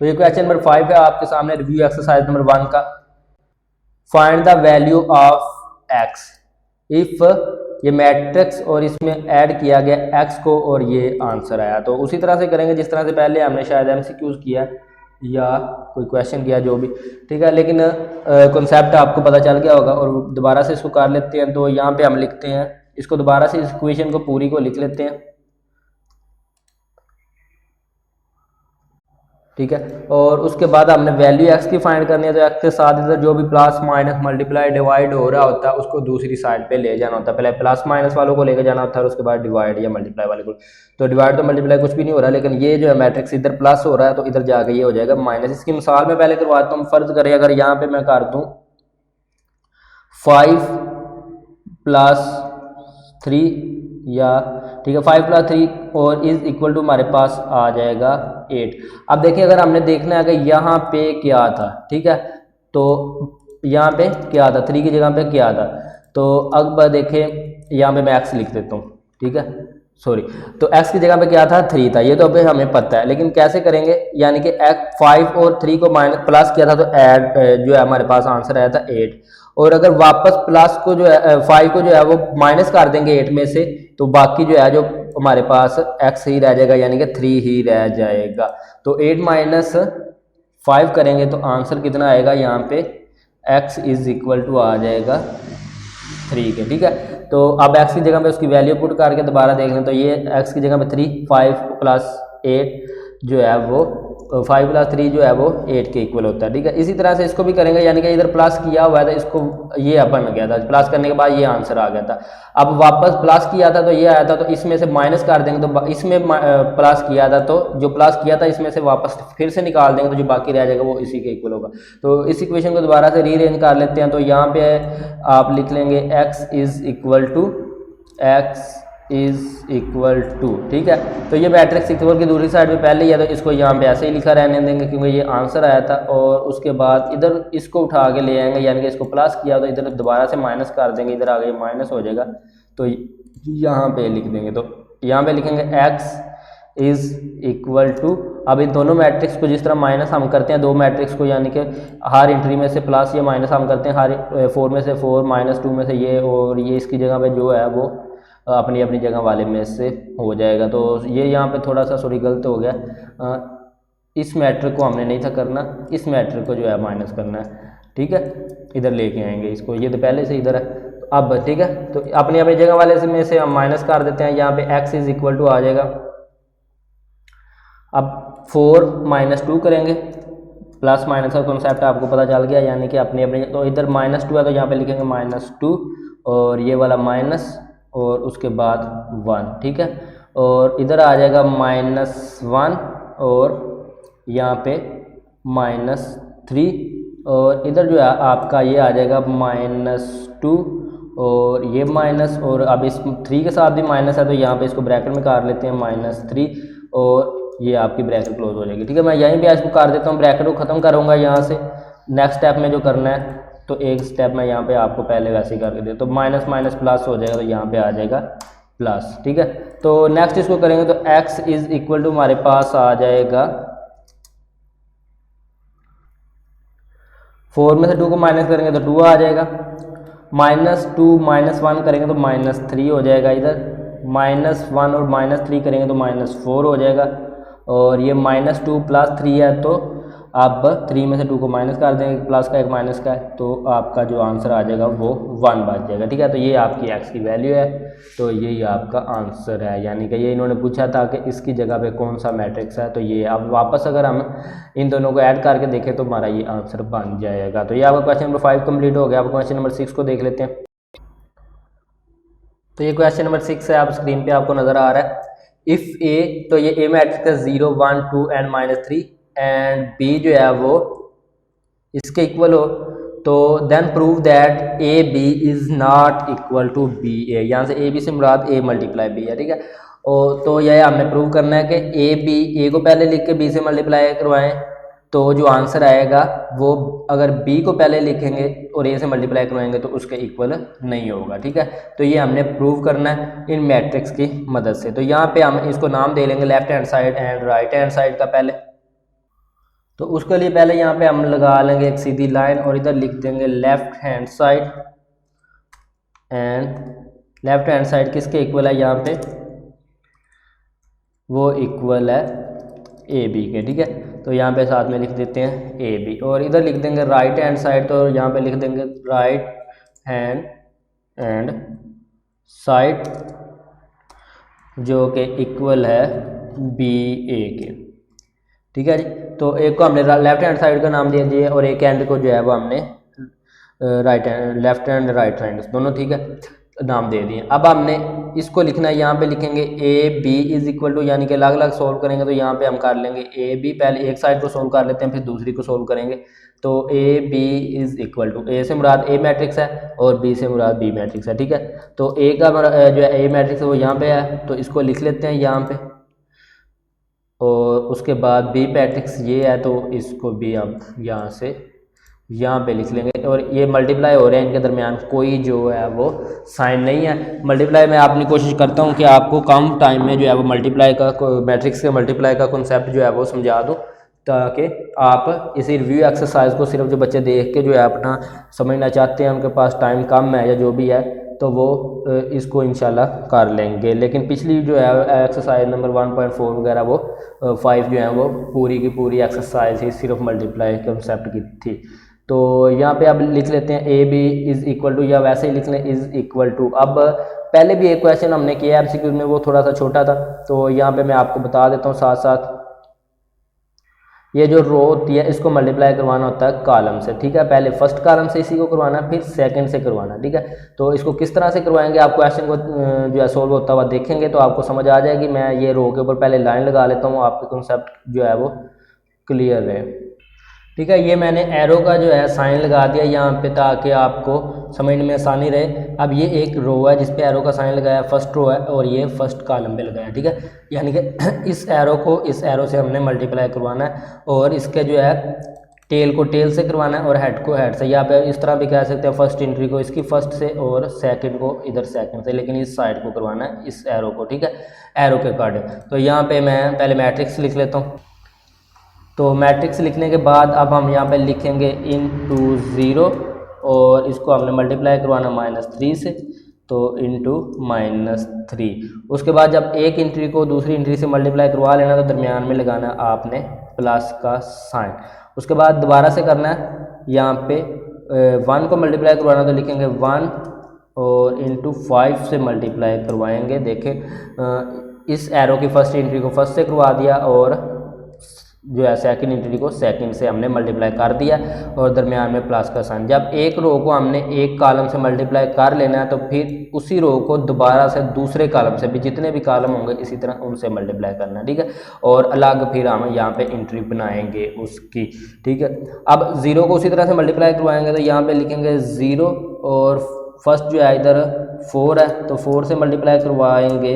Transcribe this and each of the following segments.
तो ये question number 5 है आपके सामने, रिव्यू एक्सरसाइज नंबर 1 का। Find the value of x if ये मैट्रिक्स और इसमें ऐड किया गया एक्स को और ये आंसर आया। तो उसी तरह से करेंगे जिस तरह से पहले हमने शायद एमसीक्यूज किया या कोई क्वेश्चन किया, जो भी, ठीक है। लेकिन कॉन्सेप्ट आपको पता चल गया होगा और दोबारा से इसको कर लेते हैं। तो यहाँ पे हम लिखते हैं इसको, दोबारा से इस इक्वेशन को पूरी को लिख लेते हैं, ठीक है। और उसके बाद हमने वैल्यू एक्स की फाइंड करनी है। तो एक्स के साथ इधर जो भी प्लस माइनस मल्टीप्लाई डिवाइड हो रहा होता है उसको दूसरी साइड पे ले जाना होता है। पहले प्लस माइनस वालों को लेकर जाना होता है और उसके बाद डिवाइड या मल्टीप्लाई वाले को। तो डिवाइड तो मल्टीप्लाई कुछ भी नहीं हो रहा, लेकिन ये जो है मैट्रिक्स इधर प्लस हो रहा है तो इधर जाके ये हो जाएगा माइनस। इसकी मिसाल में पहले करवाता हूँ। फर्ज करें अगर यहाँ पे मैं कर दूँ 5 + 3 या, ठीक है, 5 + 3 और इज इक्वल टू हमारे पास आ जाएगा 8। अब देखिए अगर हमने देखना है कि यहाँ पे क्या था, ठीक है, तो यहाँ पे क्या था, 3 की जगह पे क्या था। तो अब देखें यहाँ पे मैं x लिख देता हूँ, ठीक है, सॉरी। तो x की जगह पे क्या था, 3 था। ये तो अभी हमें पता है, लेकिन कैसे करेंगे, यानी कि 5 और 3 को माइनस प्लस किया था तो ऐड जो है हमारे पास आंसर आया था 8। और अगर वापस प्लस को जो है 5 को जो है वो माइनस कर देंगे 8 में से, तो बाकी जो है जो हमारे पास x ही रह जाएगा, यानी कि 3 ही रह जाएगा। तो 8 - 5 करेंगे तो आंसर कितना आएगा, यहाँ पे x = आ जाएगा 3 के, ठीक है। तो अब x की जगह पे उसकी वैल्यू पुट करके दोबारा देख लें तो ये x की जगह पे 3, 5 + 8 जो है वो 5 + 3 जो है वो 8 के इक्वल होता है, ठीक है। इसी तरह से इसको भी करेंगे, यानी कि इधर प्लस किया हुआ है तो इसको ये बन गया था, प्लस करने के बाद ये आंसर आ गया था। अब वापस प्लस किया था तो ये आया था, तो इसमें से माइनस कर देंगे तो इसमें प्लस किया था तो जो प्लस किया था इसमें से वापस फिर से निकाल देंगे तो जो बाकी रह जाएगा वो इसी के इक्वल होगा। तो इस इक्वेशन को दोबारा से रीअरेंज कर लेते हैं। तो यहाँ पे आप लिख लेंगे x = 2, ठीक है। तो ये मैट्रिक्स इक्वल की दूसरी साइड पे पहले ही है तो इसको यहाँ पे ऐसे ही लिखा रहने देंगे क्योंकि ये आंसर आया था। और उसके बाद इधर इसको उठा के ले आएंगे, यानी कि इसको प्लस किया तो इधर दोबारा से माइनस कर देंगे, इधर आगे माइनस हो जाएगा तो यहाँ पे लिख देंगे। तो यहाँ पे लिखेंगे x = अब इन दोनों मैट्रिक्स को जिस तरह माइनस हम करते हैं, दो मैट्रिक्स को, यानी कि हर एंट्री में से प्लस या माइनस हम करते हैं, हर 4 में से 4 -2 में से ये, और ये इसकी जगह पे जो है वो अपनी अपनी जगह वाले में से हो जाएगा। तो ये यहाँ पे थोड़ा सा सॉरी गलत हो गया, इस मैट्रिक को हमने नहीं था करना, इस मैट्रिक को जो है माइनस करना है, ठीक है। इधर लेके आएंगे इसको, ये तो पहले से इधर है अब, ठीक है। तो अपनी अपनी जगह वाले से में से हम माइनस कर देते हैं, यहाँ पे x = आ जाएगा। अब 4 - 2 करेंगे, प्लस माइनस का कॉन्सेप्ट आपको पता चल गया, यानी कि अपनी अपनी, तो इधर -2 है तो यहाँ पे लिखेंगे -2 और ये वाला माइनस और उसके बाद 1, ठीक है। और इधर आ जाएगा -1 और यहाँ पे -3 और इधर जो है आपका ये आ जाएगा -2 और ये माइनस, और अब इस 3 के साथ भी माइनस है तो यहाँ पे इसको ब्रैकेट में कर लेते हैं -3 और ये आपकी ब्रैकेट क्लोज हो जाएगी, ठीक है। मैं यहीं पे इसको कर देता हूँ, ब्रैकेट को ख़त्म करूँगा यहाँ से। नेक्स्ट स्टेप में जो करना है तो एक स्टेप मैं यहाँ पे आपको पहले वैसे ही करके दे, तो माइनस माइनस प्लस हो जाएगा तो यहाँ पे आ जाएगा प्लस, ठीक है। तो नेक्स्ट इसको करेंगे तो x = हमारे पास आ जाएगा 4 में से 2 को माइनस करेंगे तो 2 आ जाएगा, -2 - 1 करेंगे तो -3 हो जाएगा, इधर -1 और -3 करेंगे तो -4 हो जाएगा, और ये -2 + 3 है तो अब 3 में से 2 को माइनस कर देंगे, प्लस का एक माइनस का है, तो आपका जो आंसर आ जाएगा वो 1 बच जाएगा, ठीक है। तो ये आपकी x की वैल्यू है, तो यही आपका आंसर है, यानी कि ये इन्होंने पूछा था कि इसकी जगह पे कौन सा मैट्रिक्स है, तो ये अब वापस अगर हम इन दोनों को ऐड करके देखें तो हमारा ये आंसर बन जाएगा। तो ये आपका क्वेश्चन नंबर 5 कंप्लीट हो गया। अब क्वेश्चन नंबर 6 को देख लेते हैं। तो ये क्वेश्चन नंबर 6 है, आप स्क्रीन पे आपको नजर आ रहा है। इफ़ ए, तो ये ए मैट्रिक्स है 0, 1, 2 एंड -3 एंड बी जो है वो इसके इक्वल हो, तो then prove that A B is not equal to B A. यहाँ से ए बी से मुराद ए मल्टीप्लाई बी है, ठीक है। और तो यह हमने प्रूव करना है कि ए को पहले लिख के बी से मल्टीप्लाई करवाएं तो जो आंसर आएगा वो अगर बी को पहले लिखेंगे और ए से मल्टीप्लाई करवाएंगे तो उसके इक्वल नहीं होगा, ठीक है। तो ये हमने प्रूव करना है इन मैट्रिक्स की मदद से। तो यहाँ पे हम इसको नाम दे लेंगे left hand side and right hand side का पहले। तो उसके लिए पहले यहाँ पे हम लगा लेंगे एक सीधी लाइन और इधर लिख देंगे left hand side, and left hand side किसके इक्वल है यहाँ पे, वो इक्वल है ए बी के, ठीक है। तो यहाँ पे साथ में लिख देते हैं ए बी, और इधर लिख देंगे राइट हैंड साइड, तो यहाँ पे लिख देंगे राइट हैंड एंड साइड जो कि इक्वल है बी ए के, ठीक है जी। तो एक को हमने लेफ्ट हैंड साइड का नाम दे दिया और एक हैंड को जो है वो हमने right hand, left hand right hand दोनों, ठीक है, नाम दे दिए। अब हमने इसको लिखना है, यहाँ पे लिखेंगे A B is equal to, यानी कि अलग अलग सोल्व करेंगे तो यहाँ पे हम कर लेंगे ए बी, पहले एक साइड को सोल्व कर लेते हैं फिर दूसरी को सोल्व करेंगे। तो A B is equal to, A से मुराद ए मैट्रिक्स है और बी से मुराद बी मैट्रिक्स है, ठीक है। तो ए का जो है ए मैट्रिक्स है वो यहाँ पे है, तो इसको लिख लेते हैं यहाँ पे, और उसके बाद बी मैट्रिक्स ये है तो इसको भी हम यहाँ से यहाँ पे लिख लेंगे, और ये मल्टीप्लाई हो रहे हैं, इनके दरमियान कोई जो है वो साइन नहीं है। मल्टीप्लाई में अपनी कोशिश करता हूँ कि आपको कम टाइम में जो है वो मल्टीप्लाई का, मैट्रिक्स के मल्टीप्लाई का कॉन्सेप्ट जो है वो समझा दूँ, ताकि आप इसी रिव्यू एक्सरसाइज को सिर्फ जो बच्चे देख के जो है अपना समझना चाहते हैं, उनके पास टाइम कम है या जो भी है, तो वो इसको इंशाल्लाह कर लेंगे। लेकिन पिछली जो है एक्सरसाइज नंबर 1.4 वगैरह वो 5 जो है वो पूरी की पूरी एक्सरसाइज ही सिर्फ मल्टीप्लाई कॉन्सेप्ट की थी। तो यहाँ पे अब लिख लेते हैं A B is equal to, या वैसे ही लिख लें इज इक्वल टू। अब पहले भी एक क्वेश्चन हमने किया एमसीक्यू में, वो थोड़ा सा छोटा था, तो यहाँ पे मैं आपको बता देता हूँ साथ साथ। ये जो रो होती है इसको मल्टीप्लाई करवाना होता है कॉलम से, ठीक है। पहले फर्स्ट कॉलम से इसी को करवाना, फिर सेकंड से करवाना, ठीक है। तो इसको किस तरह से करवाएंगे, आप क्वेश्चन को जो है सोल्व होता हुआ देखेंगे तो आपको समझ आ जाएगी। मैं ये रो के ऊपर पहले लाइन लगा लेता हूँ, आपके कॉन्सेप्ट जो है वो क्लियर रहे, ठीक है। ये मैंने एरो का जो है साइन लगा दिया यहाँ पे ताकि आपको समझने में आसानी रहे। अब ये एक रो है जिस पे एरो का साइन लगाया, फर्स्ट रो है, और ये फर्स्ट कॉलम पे लगाया, ठीक है। यानी कि इस एरो को इस एरो से हमने मल्टीप्लाई करवाना है, और इसके जो है टेल को टेल से करवाना है और हेड को हेड से। यहाँ पे इस तरह भी कह सकते हैं, फर्स्ट एंट्री को इसकी फर्स्ट से और सेकंड को इधर सेकंड से, लेकिन इस साइड को करवाना है इस एरो को, ठीक है, एरो के अकॉर्डिंग। तो यहाँ पे मैं पहले मैट्रिक्स लिख लेता हूँ। तो मैट्रिक्स लिखने के बाद अब हम यहाँ पे लिखेंगे इनटू 0, और इसको हमने मल्टीप्लाई करवाना -3 से, तो इनटू -3। उसके बाद जब एक एंट्री को दूसरी एंट्री से मल्टीप्लाई करवा लेना तो दरमियान में लगाना आपने प्लस का साइन। उसके बाद दोबारा से करना है, यहाँ पे 1 को मल्टीप्लाई करवाना तो लिखेंगे 1 और इनटू 5 से मल्टीप्लाई करवाएंगे। देखें इस एरो की फर्स्ट एंट्री को फर्स्ट से करवा दिया और जो है सेकंड एंट्री को सेकंड से हमने मल्टीप्लाई कर दिया, और दरमियान में प्लस का साइन। जब एक रो को हमने एक कॉलम से मल्टीप्लाई कर लेना है तो फिर उसी रो को दोबारा से दूसरे कॉलम से भी, जितने भी कॉलम होंगे इसी तरह उनसे मल्टीप्लाई करना है, ठीक है। और अलग फिर हम यहाँ पे एंट्री बनाएंगे उसकी, ठीक है। अब 0 को उसी तरह से मल्टीप्लाई करवाएंगे तो यहाँ पे लिखेंगे 0, और फर्स्ट जो है इधर 4 है तो 4 से मल्टीप्लाई करवाएंगे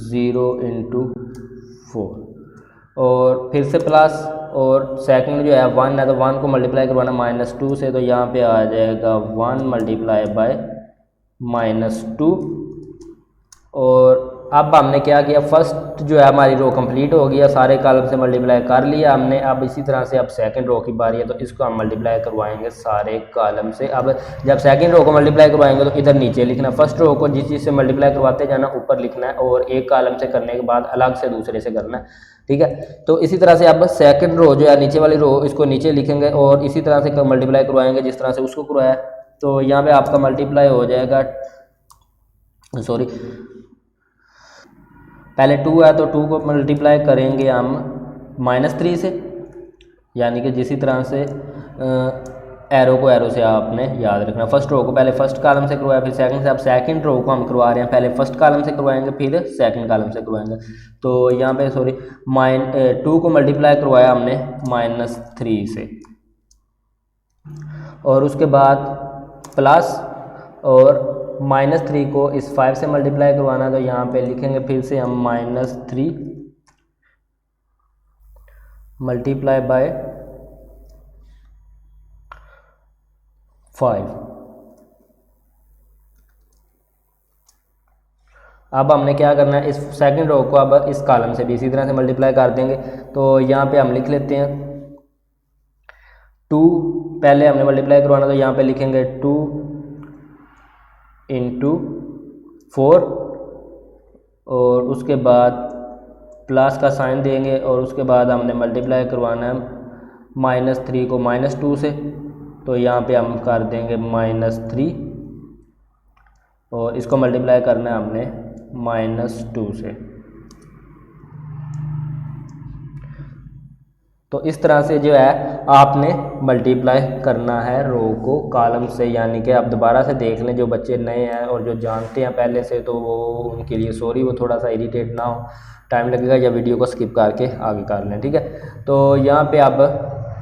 0 इंटू 4, और फिर से प्लस, और सेकंड जो है 1 है तो 1 को मल्टीप्लाई करवाना -2 से, तो यहाँ पे आ जाएगा 1 मल्टीप्लाई बाय -2। और अब हमने क्या किया, फर्स्ट जो है हमारी रो कंप्लीट हो गया, सारे कॉलम से मल्टीप्लाई कर लिया हमने। अब इसी तरह से अब सेकंड रो की बारी है, तो इसको हम मल्टीप्लाई करवाएंगे सारे कॉलम से। अब जब सेकंड रो को मल्टीप्लाई करवाएंगे तो इधर नीचे लिखना, फर्स्ट रो को जिस चीज़ से मल्टीप्लाई करवाते जाना ऊपर लिखना है, और एक कॉलम से करने के बाद अलग से दूसरे से करना है, ठीक है। तो इसी तरह से अब सेकंड रो जो है नीचे वाली रो, इसको नीचे लिखेंगे और इसी तरह से मल्टीप्लाई करवाएंगे जिस तरह से उसको करवाया। तो यहाँ पे आपका मल्टीप्लाई हो जाएगा, सॉरी पहले 2 है तो 2 को मल्टीप्लाई करेंगे हम -3 से, यानी कि जिस तरह से एरो को एरो से आपने याद रखना। फर्स्ट रो को पहले फर्स्ट कॉलम से करवाया, फिर सेकंड से। अब सेकंड रो को हम करवा रहे हैं, पहले फर्स्ट कॉलम से करवाएंगे फिर सेकंड कॉलम से करवाएंगे। तो यहाँ पे सॉरी 2 को मल्टीप्लाई करवाया हमने -3 से, और उसके बाद प्लस, और -3 को इस 5 से मल्टीप्लाई करवाना, तो यहाँ पे लिखेंगे फिर से हम -3 मल्टीप्लाई बाय 5, अब हमने क्या करना है, इस सेकंड रो को अब इस कॉलम से भी इसी तरह से मल्टीप्लाई कर देंगे। तो यहाँ पे हम लिख लेते हैं 2, पहले हमने मल्टीप्लाई करवाना तो यहाँ पे लिखेंगे 2 इंटू 4 और उसके बाद प्लस का साइन देंगे और उसके बाद हमने मल्टीप्लाई करवाना है -3 को -2 से, तो यहाँ पे हम कर देंगे -3 और इसको मल्टीप्लाई करना है हमने -2 से। तो इस तरह से जो है आपने मल्टीप्लाई करना है रो को कॉलम से, यानी कि आप दोबारा से देख लें, जो बच्चे नए हैं और जो जानते हैं पहले से तो वो उनके लिए सॉरी, वो थोड़ा सा इरिटेट ना हो, टाइम लगेगा, या वीडियो को स्किप करके आगे कर लें, ठीक है। तो यहाँ पे अब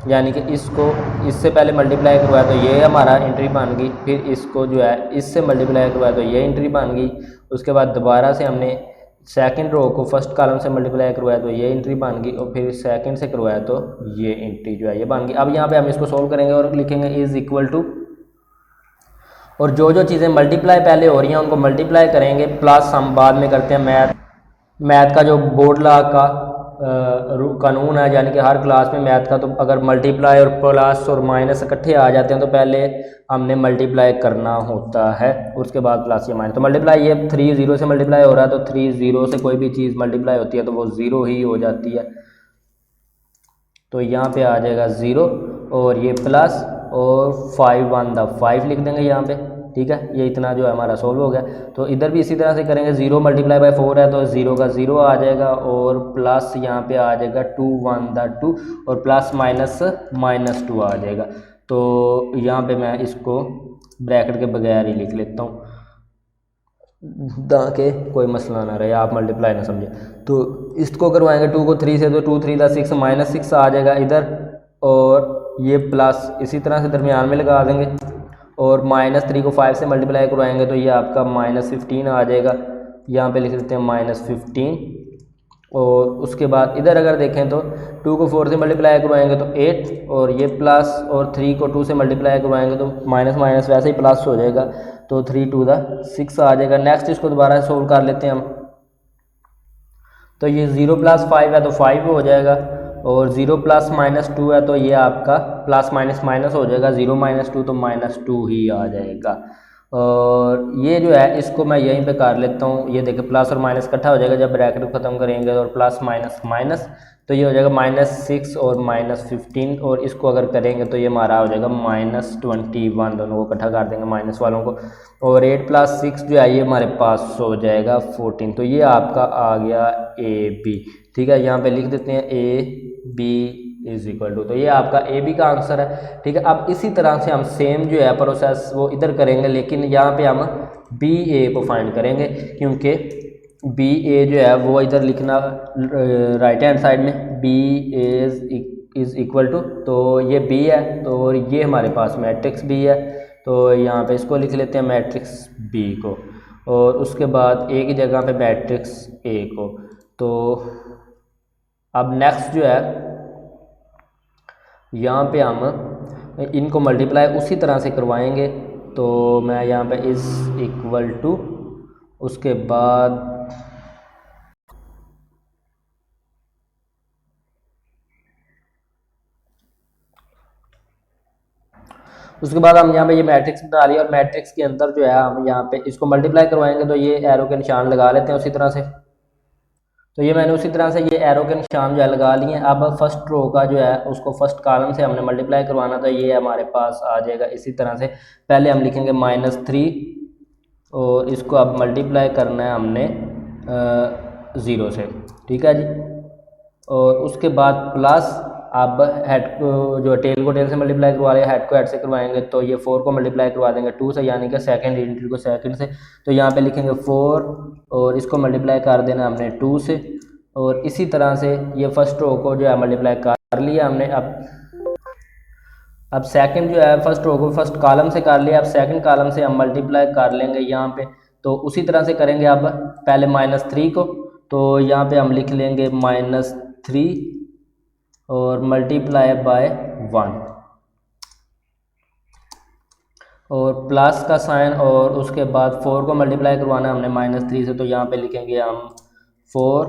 यानी कि इसको इससे पहले मल्टीप्लाई करवाया तो ये हमारा एंट्री बन गई, फिर इसको जो है इससे मल्टीप्लाई करवाया तो ये एंट्री बन गई, उसके बाद दोबारा से हमने सेकंड रो को फर्स्ट कॉलम से मल्टीप्लाई करवाया तो ये एंट्री बन गई और फिर सेकंड से करवाया तो ये एंट्री जो है ये बन गई। अब यहाँ पे हम इसको सोल्व करेंगे और लिखेंगे इज इक्वल टू, और जो जो चीज़ें मल्टीप्लाई पहले हो रही हैं उनको मल्टीप्लाई करेंगे, प्लस हम बाद में करते हैं मैथ का जो बोर्ड लॉ का कानून है, यानी कि हर क्लास में मैथ का, तो अगर मल्टीप्लाई और प्लस और माइनस इकट्ठे आ जाते हैं तो पहले हमने मल्टीप्लाई करना होता है, उसके बाद प्लस या माइनस। तो मल्टीप्लाई ये 3 0 से मल्टीप्लाई हो रहा है, तो 3 0 से कोई भी चीज़ मल्टीप्लाई होती है तो वो 0 ही हो जाती है, तो यहाँ पे आ जाएगा 0 और ये प्लस और 5 1 द 5 लिख देंगे यहाँ पे, ठीक है। ये इतना जो है हमारा सोल्व हो गया। तो इधर भी इसी तरह से करेंगे, 0 मल्टीप्लाई बाय 4 है तो 0 का 0 आ जाएगा और प्लस यहाँ पे आ जाएगा 2 1 द 2 और प्लस -2 आ जाएगा। तो यहाँ पे मैं इसको ब्रैकेट के बगैर ही लिख लेता हूँ ताकि कोई मसला ना रहे, आप मल्टीप्लाई ना समझे। तो इसको करवाएंगे 2 को 3 से तो 2 3 द 6 -6 आ जाएगा इधर, और ये प्लस इसी तरह से दरमियान में लगा देंगे और -3 को 5 से मल्टीप्लाई करवाएंगे तो ये आपका -15 आ जाएगा, यहाँ पे लिख देते हैं -15। और उसके बाद इधर अगर देखें तो 2 को 4 से मल्टीप्लाई करवाएंगे तो 8 और ये प्लस, और 3 को 2 से मल्टीप्लाई करवाएंगे तो माइनस माइनस वैसे ही प्लस हो जाएगा, तो 3 2 द 6 आ जाएगा। नेक्स्ट इसको दोबारा सोल्व कर लेते हैं हम, तो ये 0 + 5 है तो 5 हो जाएगा और 0 + -2 है तो ये आपका प्लस माइनस माइनस हो जाएगा, 0 - 2 तो -2 ही आ जाएगा। और ये जो है इसको मैं यहीं पे कर लेता हूँ, ये देखिए प्लस और माइनस इकट्ठा हो जाएगा जब ब्रैकेट को ख़त्म करेंगे, और प्लस माइनस माइनस तो ये हो जाएगा -6 और -15, और इसको अगर करेंगे तो ये हमारा हो जाएगा -21, दोनों को इकट्ठा कर देंगे माइनस वालों को, और 8 + 6 जो है ये हमारे पास हो जाएगा 14। तो ये आपका आ गया AB, ठीक है। यहाँ पे लिख देते हैं AB = तो ये आपका AB का आंसर है, ठीक है। अब इसी तरह से हम सेम जो है प्रोसेस वो इधर करेंगे, लेकिन यहाँ पे हम BA को फाइंड करेंगे, क्योंकि BA जो है वो इधर लिखना राइट हैंड साइड में, BA = तो ये B है, तो ये हमारे पास मैट्रिक्स B है, तो यहाँ पे इसको लिख लेते हैं मैट्रिक्स B को, और उसके बाद A की जगह पे मैट्रिक्स A को। तो अब नेक्स्ट जो है यहाँ पे हम इनको मल्टीप्लाई उसी तरह से करवाएंगे, तो मैं यहाँ पे = उसके बाद हम यहाँ पे ये मैट्रिक्स बना लिया, और मैट्रिक्स के अंदर जो है हम यहाँ पे इसको मल्टीप्लाई करवाएंगे, तो ये एरो के निशान लगा लेते हैं उसी तरह से। तो ये मैंने उसी तरह से ये एरो के निशान जो है लगा लिए हैं। अब फर्स्ट रो का जो है उसको फर्स्ट कॉलम से हमने मल्टीप्लाई करवाना, तो ये हमारे पास आ जाएगा इसी तरह से। पहले हम लिखेंगे -3 और इसको अब मल्टीप्लाई करना है हमने 0 से, ठीक है जी। और उसके बाद प्लस, अब हेड को जो टेल को टेल से मल्टीप्लाई करवा लिया, हेड को हेड से करवाएंगे तो ये 4 को मल्टीप्लाई करवा देंगे 2 से, यानी कि सेकंड एंट्री को सेकंड से, तो यहाँ पे लिखेंगे 4 और इसको मल्टीप्लाई कर देना हमने 2 से, और इसी तरह से ये फर्स्ट रो को जो है मल्टीप्लाई कर लिया हमने। अब सेकंड जो है फर्स्ट रो को फर्स्ट कॉलम से कर लिया, अब सेकंड कॉलम से हम मल्टीप्लाई कर लेंगे यहाँ पे, तो उसी तरह से करेंगे। अब पहले -3 को, तो यहाँ पे हम लिख लेंगे -3 और मल्टीप्लाई बाय 1, और प्लस का साइन और उसके बाद 4 को मल्टीप्लाई करवाना है हमने -3 से, तो यहाँ पे लिखेंगे हम 4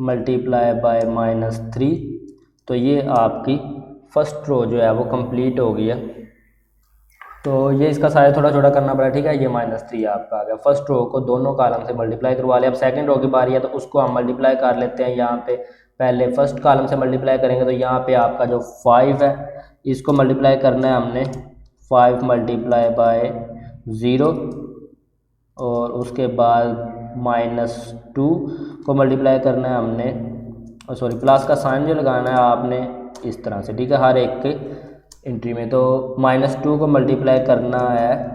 मल्टीप्लाई बाय -3। तो ये आपकी फर्स्ट रो जो है वो कंप्लीट हो गई है। तो ये इसका साइज थोड़ा छोटा करना पड़ा, ठीक है। ये -3 आपका आ गया। फर्स्ट रो को दोनों कॉलम से मल्टीप्लाई करवा लिया। अब सेकंड रो की बारी है तो उसको हम मल्टीप्लाई कर लेते हैं। यहाँ पे पहले फर्स्ट कॉलम से मल्टीप्लाई करेंगे तो यहाँ पे आपका जो 5 है इसको मल्टीप्लाई करना है हमने 5 मल्टीप्लाई बाय 0, और उसके बाद -2 को मल्टीप्लाई करना है हमने, सॉरी प्लस का साइन जो लगाना है आपने इस तरह से, ठीक है, हर एक के एंट्री में। तो -2 को मल्टीप्लाई करना है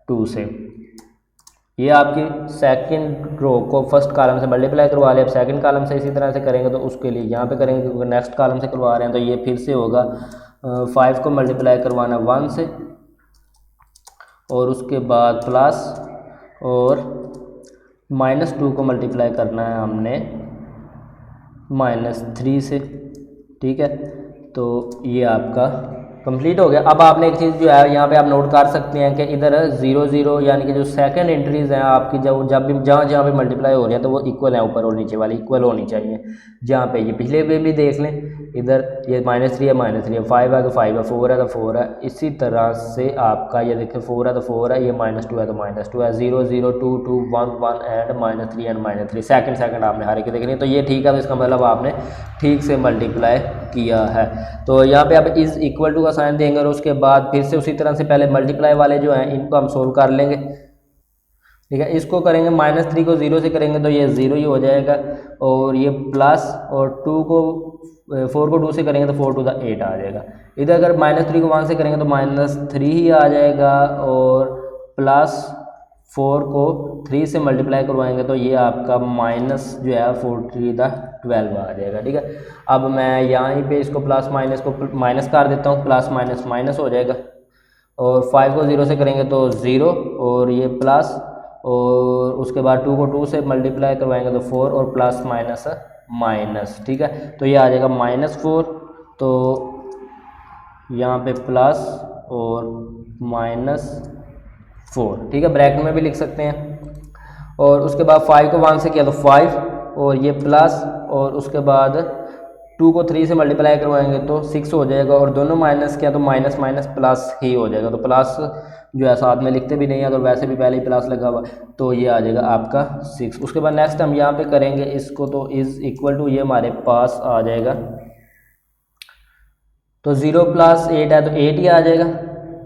2 से। ये आपकी सेकंड रो को फर्स्ट कॉलम से मल्टीप्लाई करवा लिया। अब सेकंड कॉलम से इसी तरह से करेंगे तो उसके लिए यहाँ पे करेंगे क्योंकि नेक्स्ट कॉलम से करवा रहे हैं, तो ये फिर से होगा 5 को मल्टीप्लाई करवाना 1 से, और उसके बाद प्लस और -2 को मल्टीप्लाई करना है हमने -3 से, ठीक है। तो ये आपका कंप्लीट हो गया। अब आपने एक चीज़ जो है यहाँ पे आप नोट कर सकते हैं कि इधर 0 0 यानी कि जो सेकंड एंट्रीज हैं आपकी जब भी जहाँ पे मल्टीप्लाई हो रही है तो वो इक्वल है, ऊपर और नीचे वाली इक्वल होनी चाहिए। जहाँ पे ये पिछले पे भी देख लें, इधर ये -3 है -3 है, 5 है तो 5 है, 4 है तो 4 है। इसी तरह से आपका ये देखिए 4 है तो 4 है, ये -2 है तो -2 है, 0 0 2 2 1 1 एंड -3 एंड -3 सेकंड आपने हर एक देखनी है। तो ये ठीक है, तो इसका मतलब आपने ठीक से मल्टीप्लाई किया है। तो यहाँ पे आप इज इक्वल टू का साइन देंगे और उसके बाद फिर से उसी तरह से पहले मल्टीप्लाई वाले जो हैं इनको हम सोल्व कर लेंगे, ठीक है। इसको करेंगे -3 को 0 से करेंगे तो ये 0 ही हो जाएगा, और ये प्लस और 4 को 2 से करेंगे तो 4 टू द 8 आ जाएगा। इधर अगर -3 को 1 से करेंगे तो -3 ही आ जाएगा, और प्लस 4 को 3 से मल्टीप्लाई करवाएंगे तो ये आपका माइनस जो है 4×3=12 आ जाएगा, ठीक है। अब मैं यहाँ पे इसको प्लस माइनस को माइनस कर देता हूँ, प्लस माइनस माइनस हो जाएगा, और 5 को 0 से करेंगे तो 0, और ये प्लस, और उसके बाद 2 को 2 से मल्टीप्लाई करवाएंगे तो 4, और प्लस माइनस माइनस, ठीक है। तो ये आ जाएगा -4, तो यहाँ पे प्लस और -4, ठीक है, ब्रैकेट में भी लिख सकते हैं। और उसके बाद 5 को 1 से किया तो 5, और ये प्लस, और उसके बाद 2 को 3 से मल्टीप्लाई करवाएंगे तो 6 हो जाएगा, और दोनों माइनस किया तो माइनस माइनस प्लस ही हो जाएगा। तो प्लस जो है साथ में लिखते भी नहीं है, तो वैसे भी पहले ही प्लस लगा हुआ, तो ये आ जाएगा आपका 6। उसके बाद नेक्स्ट हम यहाँ पे करेंगे इसको, तो इज इक्वल टू ये हमारे पास आ जाएगा, तो 0 + 8 है तो 8 ही आ जाएगा।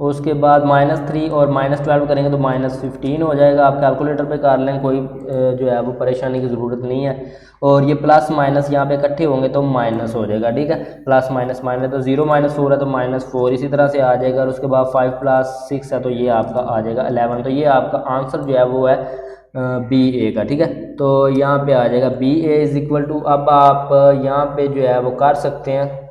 उसके बाद -3 और -12 करेंगे तो -15 हो जाएगा। आप कैलकुलेटर पे कर लें, कोई जो है वो परेशानी की ज़रूरत नहीं है। और ये प्लस माइनस यहाँ पे इकट्ठे होंगे तो माइनस हो जाएगा, ठीक है, प्लस माइनस माइनस, तो 0 - 4 है तो -4 इसी तरह से आ जाएगा। और उसके बाद 5 + 6 है तो ये आपका आ जाएगा 11। तो ये आपका आंसर जो है वो है BA का, ठीक है। तो यहाँ पे आ जाएगा BA इज इक्वल टू, अब आप यहाँ पे जो है वो कर सकते हैं।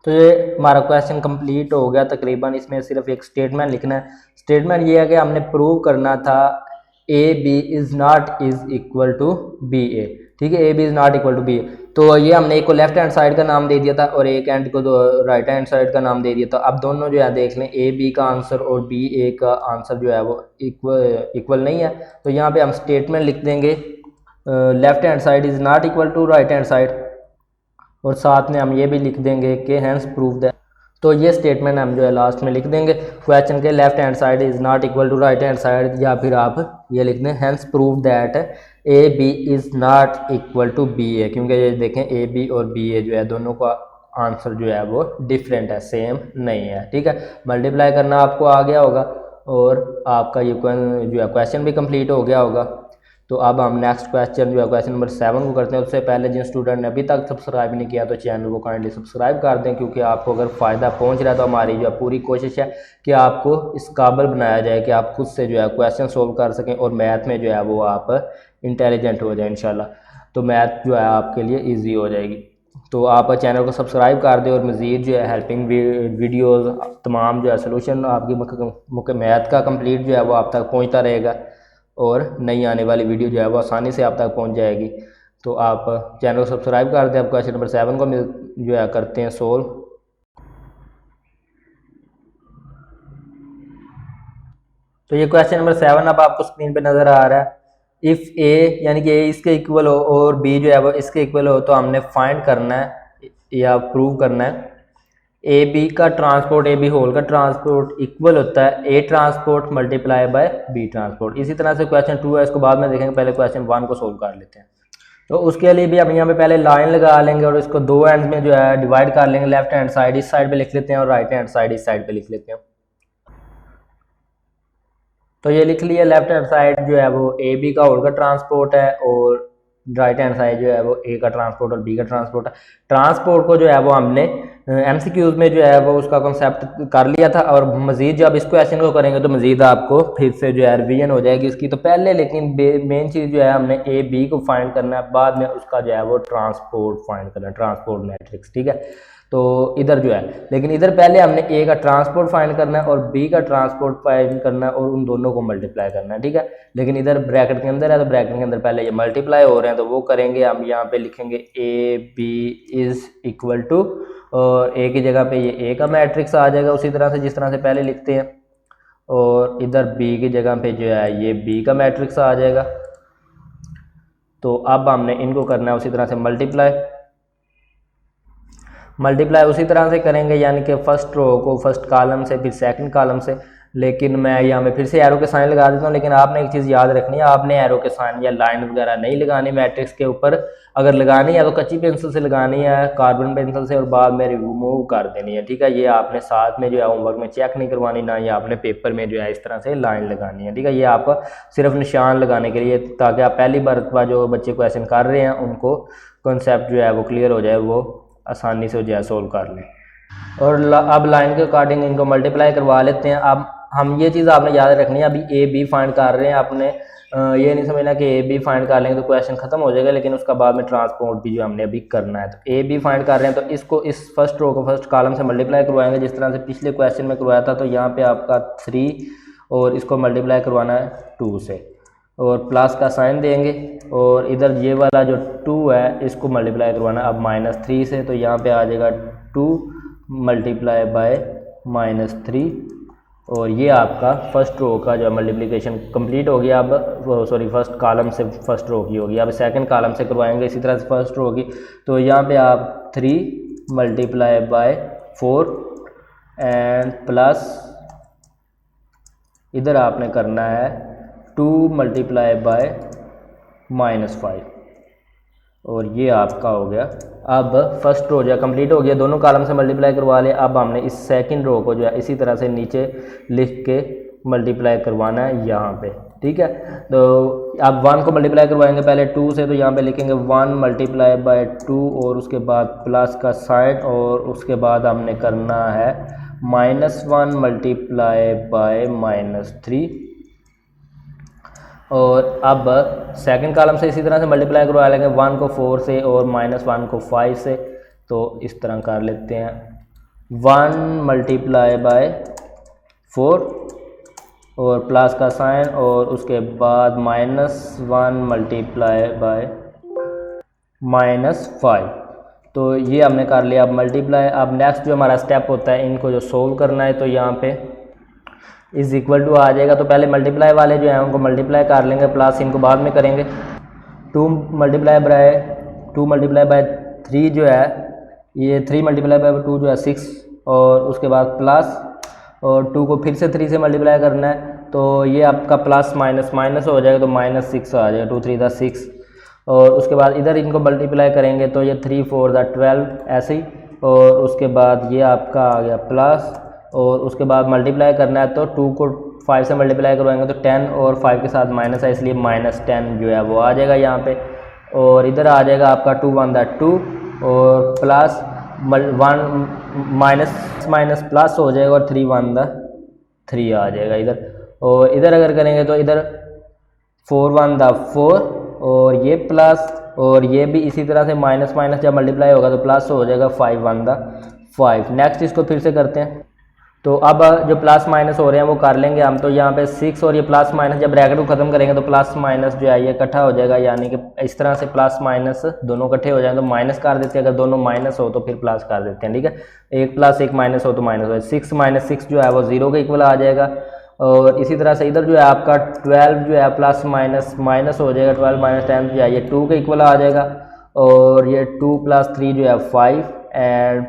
तो ये हमारा क्वेश्चन कंप्लीट हो गया तकरीबन। इसमें सिर्फ एक स्टेटमेंट लिखना है। स्टेटमेंट ये है कि हमने प्रूव करना था AB is not is equal to BA, ठीक है, AB is not equal to BA। तो ये हमने एक को लेफ्ट हैंड साइड का नाम दे दिया था और एक हैंड को राइट हैंड साइड का नाम दे दिया था। अब दोनों जो है देख लें, AB का आंसर और BA का आंसर जो है वो इक्वल नहीं है। तो यहाँ पे हम स्टेटमेंट लिख देंगे left hand side is not equal to right hand side, और साथ में हम ये भी लिख देंगे कि हैंस प्रूव दैट। तो ये स्टेटमेंट हम जो है लास्ट में लिख देंगे क्वेश्चन के, left hand side is not equal to right hand side, या फिर आप ये लिख दें hence prove that AB is not equal to BA, क्योंकि ये देखें AB और BA जो है दोनों का आंसर जो है वो डिफरेंट है, सेम नहीं है, ठीक है। मल्टीप्लाई करना आपको आ गया होगा और आपका ये जो है क्वेश्चन भी कंप्लीट हो गया होगा। तो अब हम नेक्स्ट क्वेश्चन जो है क्वेश्चन नंबर 7 को करते हैं। उससे पहले जिन स्टूडेंट ने अभी तक सब्सक्राइब नहीं किया तो चैनल को काइंडली सब्सक्राइब कर दें, क्योंकि आपको अगर फ़ायदा पहुंच रहा है तो हमारी जो है पूरी कोशिश है कि आपको इस काबिल बनाया जाए कि आप खुद से जो है क्वेश्चन सोल्व कर सकें और मैथ में जो है वो आप इंटेलिजेंट हो जाए इंशाल्लाह। तो मैथ जो है आपके लिए ईजी हो जाएगी। तो आप चैनल को सब्सक्राइब कर दें और मज़ीद जो है हेल्पिंग वीडियोज़ तमाम जो है सोल्यूशन आपकी मैथ का कंप्लीट जो है वो आप तक पहुँचता रहेगा, और नई आने वाली वीडियो जो है वो आसानी से आप तक पहुंच जाएगी। तो आप चैनल को सब्सक्राइब कर दें। अब क्वेश्चन नंबर 7 को जो है करते हैं सोल्व। तो ये क्वेश्चन नंबर 7 अब आपको स्क्रीन पे नज़र आ रहा है। इफ़ ए यानी कि ए इसके इक्वल हो और बी जो है वो इसके इक्वल हो, तो हमने फाइंड करना है या प्रूव करना है ए बी का ट्रांसपोर्ट, ए बी होल का ट्रांसपोर्ट इक्वल होता है A transpose multiply by B transpose. इसी तरह से क्वेश्चन 2 है, इसको बाद में देखेंगे, पहले क्वेश्चन 1 को सोल्व कर लेते हैं। तो उसके लिए भी हम यहाँ पे पहले लाइन लगा लेंगे और इसको दो एंड्स में जो है डिवाइड कर लेंगे। लेफ्ट हैंड साइड इस साइड पे लिख लेते हैं और राइट हैंड साइड इस साइड पे लिख लेते हैं। तो ये लिख लिया, लेफ्ट हैंड साइड जो है वो ए बी का होल का ट्रांसपोर्ट है और राइट हैंड साइड जो है वो ए का ट्रांसपोर्ट और बी का ट्रांसपोर्ट है। ट्रांसपोर्ट को जो है वो हमने एमसीक्यूज में जो है वो उसका कॉन्सेप्ट कर लिया था, और मजीद जब इस क्वेश्चन को करेंगे तो मजीद आपको फिर से जो है रिवीजन हो जाएगी इसकी। तो पहले लेकिन मेन चीज़ जो है हमने ए बी को फाइंड करना है, बाद में उसका जो है वो ट्रांसपोर्ट फाइंड करना है, ट्रांसपोर्ट मैट्रिक्स, ठीक है। तो इधर जो है, लेकिन इधर पहले हमने ए का ट्रांसपोर्ट फाइंड करना है और बी का ट्रांसपोर्ट फाइंड करना है और उन दोनों को मल्टीप्लाई करना है, ठीक है। लेकिन इधर ब्रैकेट के अंदर है तो ब्रैकेट के अंदर पहले ये मल्टीप्लाई हो रहे हैं तो वो करेंगे हम। यहाँ पे लिखेंगे A B is equal to, और ए की जगह पे ये ए का मैट्रिक्स आ जाएगा उसी तरह से जिस तरह से पहले लिखते हैं, और इधर बी की जगह पे जो है ये बी का मैट्रिक्स आ जाएगा। तो अब हमने इनको करना है उसी तरह से मल्टीप्लाई उसी तरह से करेंगे, यानी कि फर्स्ट रो को फर्स्ट कॉलम से फिर सेकंड कॉलम से। लेकिन मैं यहाँ पे फिर से एरो के साइन लगा देता हूँ, लेकिन आपने एक चीज़ याद रखनी है, आपने एरो के साइन या लाइन वगैरह नहीं लगानी मैट्रिक्स के ऊपर। अगर लगानी है तो कच्ची पेंसिल से लगानी है, कार्बन पेंसिल से, और बाद में रिमूव कर देनी है, ठीक है। ये आपने साथ में जो है होमवर्क में चेक नहीं करवानी, ना ये आपने पेपर में जो है इस तरह से लाइन लगानी है, ठीक है। ये आपका सिर्फ निशान लगाने के लिए, ताकि आप पहली बार जो बच्चे क्वेश्चन कर रहे हैं उनको कॉन्सेप्ट जो है वो क्लियर हो जाए, वो आसानी से जो है सोल्व कर लें। और अब लाइन के अकॉर्डिंग इनको मल्टीप्लाई करवा लेते हैं। अब हम ये चीज़ आपने याद रखनी है, अभी ए बी फाइंड कर रहे हैं, आपने ये नहीं समझना कि ए बी फाइंड कर लेंगे तो क्वेश्चन खत्म हो जाएगा, लेकिन उसका बाद में ट्रांसपोर्ट भी जो हमने अभी करना है। तो ए बी फाइंड कर रहे हैं तो इसको इस फर्स्ट रो को फर्स्ट कॉलम से मल्टीप्लाई करवाएंगे जिस तरह से पिछले क्वेश्चन में करवाया था। तो यहाँ पे आपका 3 और इसको मल्टीप्लाई करवाना है 2 से, और प्लस का साइन देंगे, और इधर ये वाला जो 2 है इसको मल्टीप्लाई करवाना अब -3 से। तो यहाँ पे आ जाएगा 2 मल्टीप्लाई बाय -3, और ये आपका फर्स्ट रो का जो मल्टीप्लिकेशन कंप्लीट हो गया। अब सॉरी फर्स्ट कॉलम से फर्स्ट रो की होगी, अब सेकंड कॉलम से करवाएंगे इसी तरह से फर्स्ट रो की। तो यहाँ पे आप 3 मल्टीप्लाई बाय 4 एंड प्लस इधर आपने करना है 2 मल्टीप्लाई बाय -5, और ये आपका हो गया। अब फर्स्ट रो जो है कंप्लीट हो गया, दोनों कॉलम से मल्टीप्लाई करवा ले। अब हमने इस सेकंड रो को जो है इसी तरह से नीचे लिख के मल्टीप्लाई करवाना है यहाँ पे, ठीक है। तो अब 1 को मल्टीप्लाई करवाएंगे पहले 2 से, तो यहाँ पे लिखेंगे 1 मल्टीप्लाई बाय 2 और उसके बाद प्लस का साइन, और उसके बाद हमने करना है -1 मल्टीप्लाई बाय -3, और अब सेकंड कॉलम से इसी तरह से मल्टीप्लाई करवा लेंगे 1 को 4 से और -1 को 5 से। तो इस तरह कर लेते हैं 1 मल्टीप्लाई बाय 4 और प्लस का साइन, और उसके बाद -1 मल्टीप्लाई बाय -5। तो ये हमने कर लिया अब मल्टीप्लाई। अब नेक्स्ट जो हमारा स्टेप होता है, इनको जो सोल्व करना है, तो यहाँ पे इज इक्वल टू आ जाएगा। तो पहले मल्टीप्लाई वाले जो हैं उनको मल्टीप्लाई कर लेंगे, प्लस इनको बाद में करेंगे। 2 मल्टीप्लाई बाय 3 जो है, ये 3 मल्टीप्लाई बाय 2 जो है 6, और उसके बाद प्लस, और 2 को फिर से 3 से मल्टीप्लाई करना है, तो ये आपका प्लस माइनस माइनस हो जाएगा, तो -6 आ जाएगा, 2 3 दा 6। और उसके बाद इधर इनको मल्टीप्लाई करेंगे तो ये 3 4 दा 12 ऐसे ही, और उसके बाद ये आपका आ गया प्लस, और उसके बाद मल्टीप्लाई करना है तो 2 को 5 से मल्टीप्लाई करवाएंगे तो 10, और 5 के साथ माइनस है इसलिए -10 जो है वो आ जाएगा यहाँ पे। और इधर आ जाएगा आपका 2 1 दा 2 और प्लस 1 माइनस प्लस हो जाएगा, और 3 1 दा 3 आ जाएगा इधर। और इधर अगर करेंगे तो इधर 4 1 दा 4, और ये प्लस, और ये भी इसी तरह से माइनस माइनस जब मल्टीप्लाई होगा तो प्लस हो जाएगा 5 1 दा 5। नेक्स्ट इसको फिर से करते हैं। तो अब जो प्लस माइनस हो रहे हैं वो कर लेंगे हम। तो यहाँ पे 6 और ये प्लस माइनस जब ब्रैकेट को ख़त्म करेंगे तो प्लस माइनस जो है ये इकट्ठा हो जाएगा, यानी कि इस तरह से प्लस माइनस दोनों इकट्ठे हो जाएंगे तो माइनस कर देते हैं, अगर दोनों माइनस हो तो फिर प्लस कर देते हैं, ठीक है। एक प्लस एक माइनस हो तो माइनस हो, 6 - 6 जो है वो 0 के इक्वल आ जाएगा। और इसी तरह से इधर जो है आपका 12 जो है प्लस माइनस माइनस हो जाएगा, 12 माइनस 10 जो है ये 2 के इक्वल आ जाएगा, और ये 2 प्लस 3 जो है 5 एंड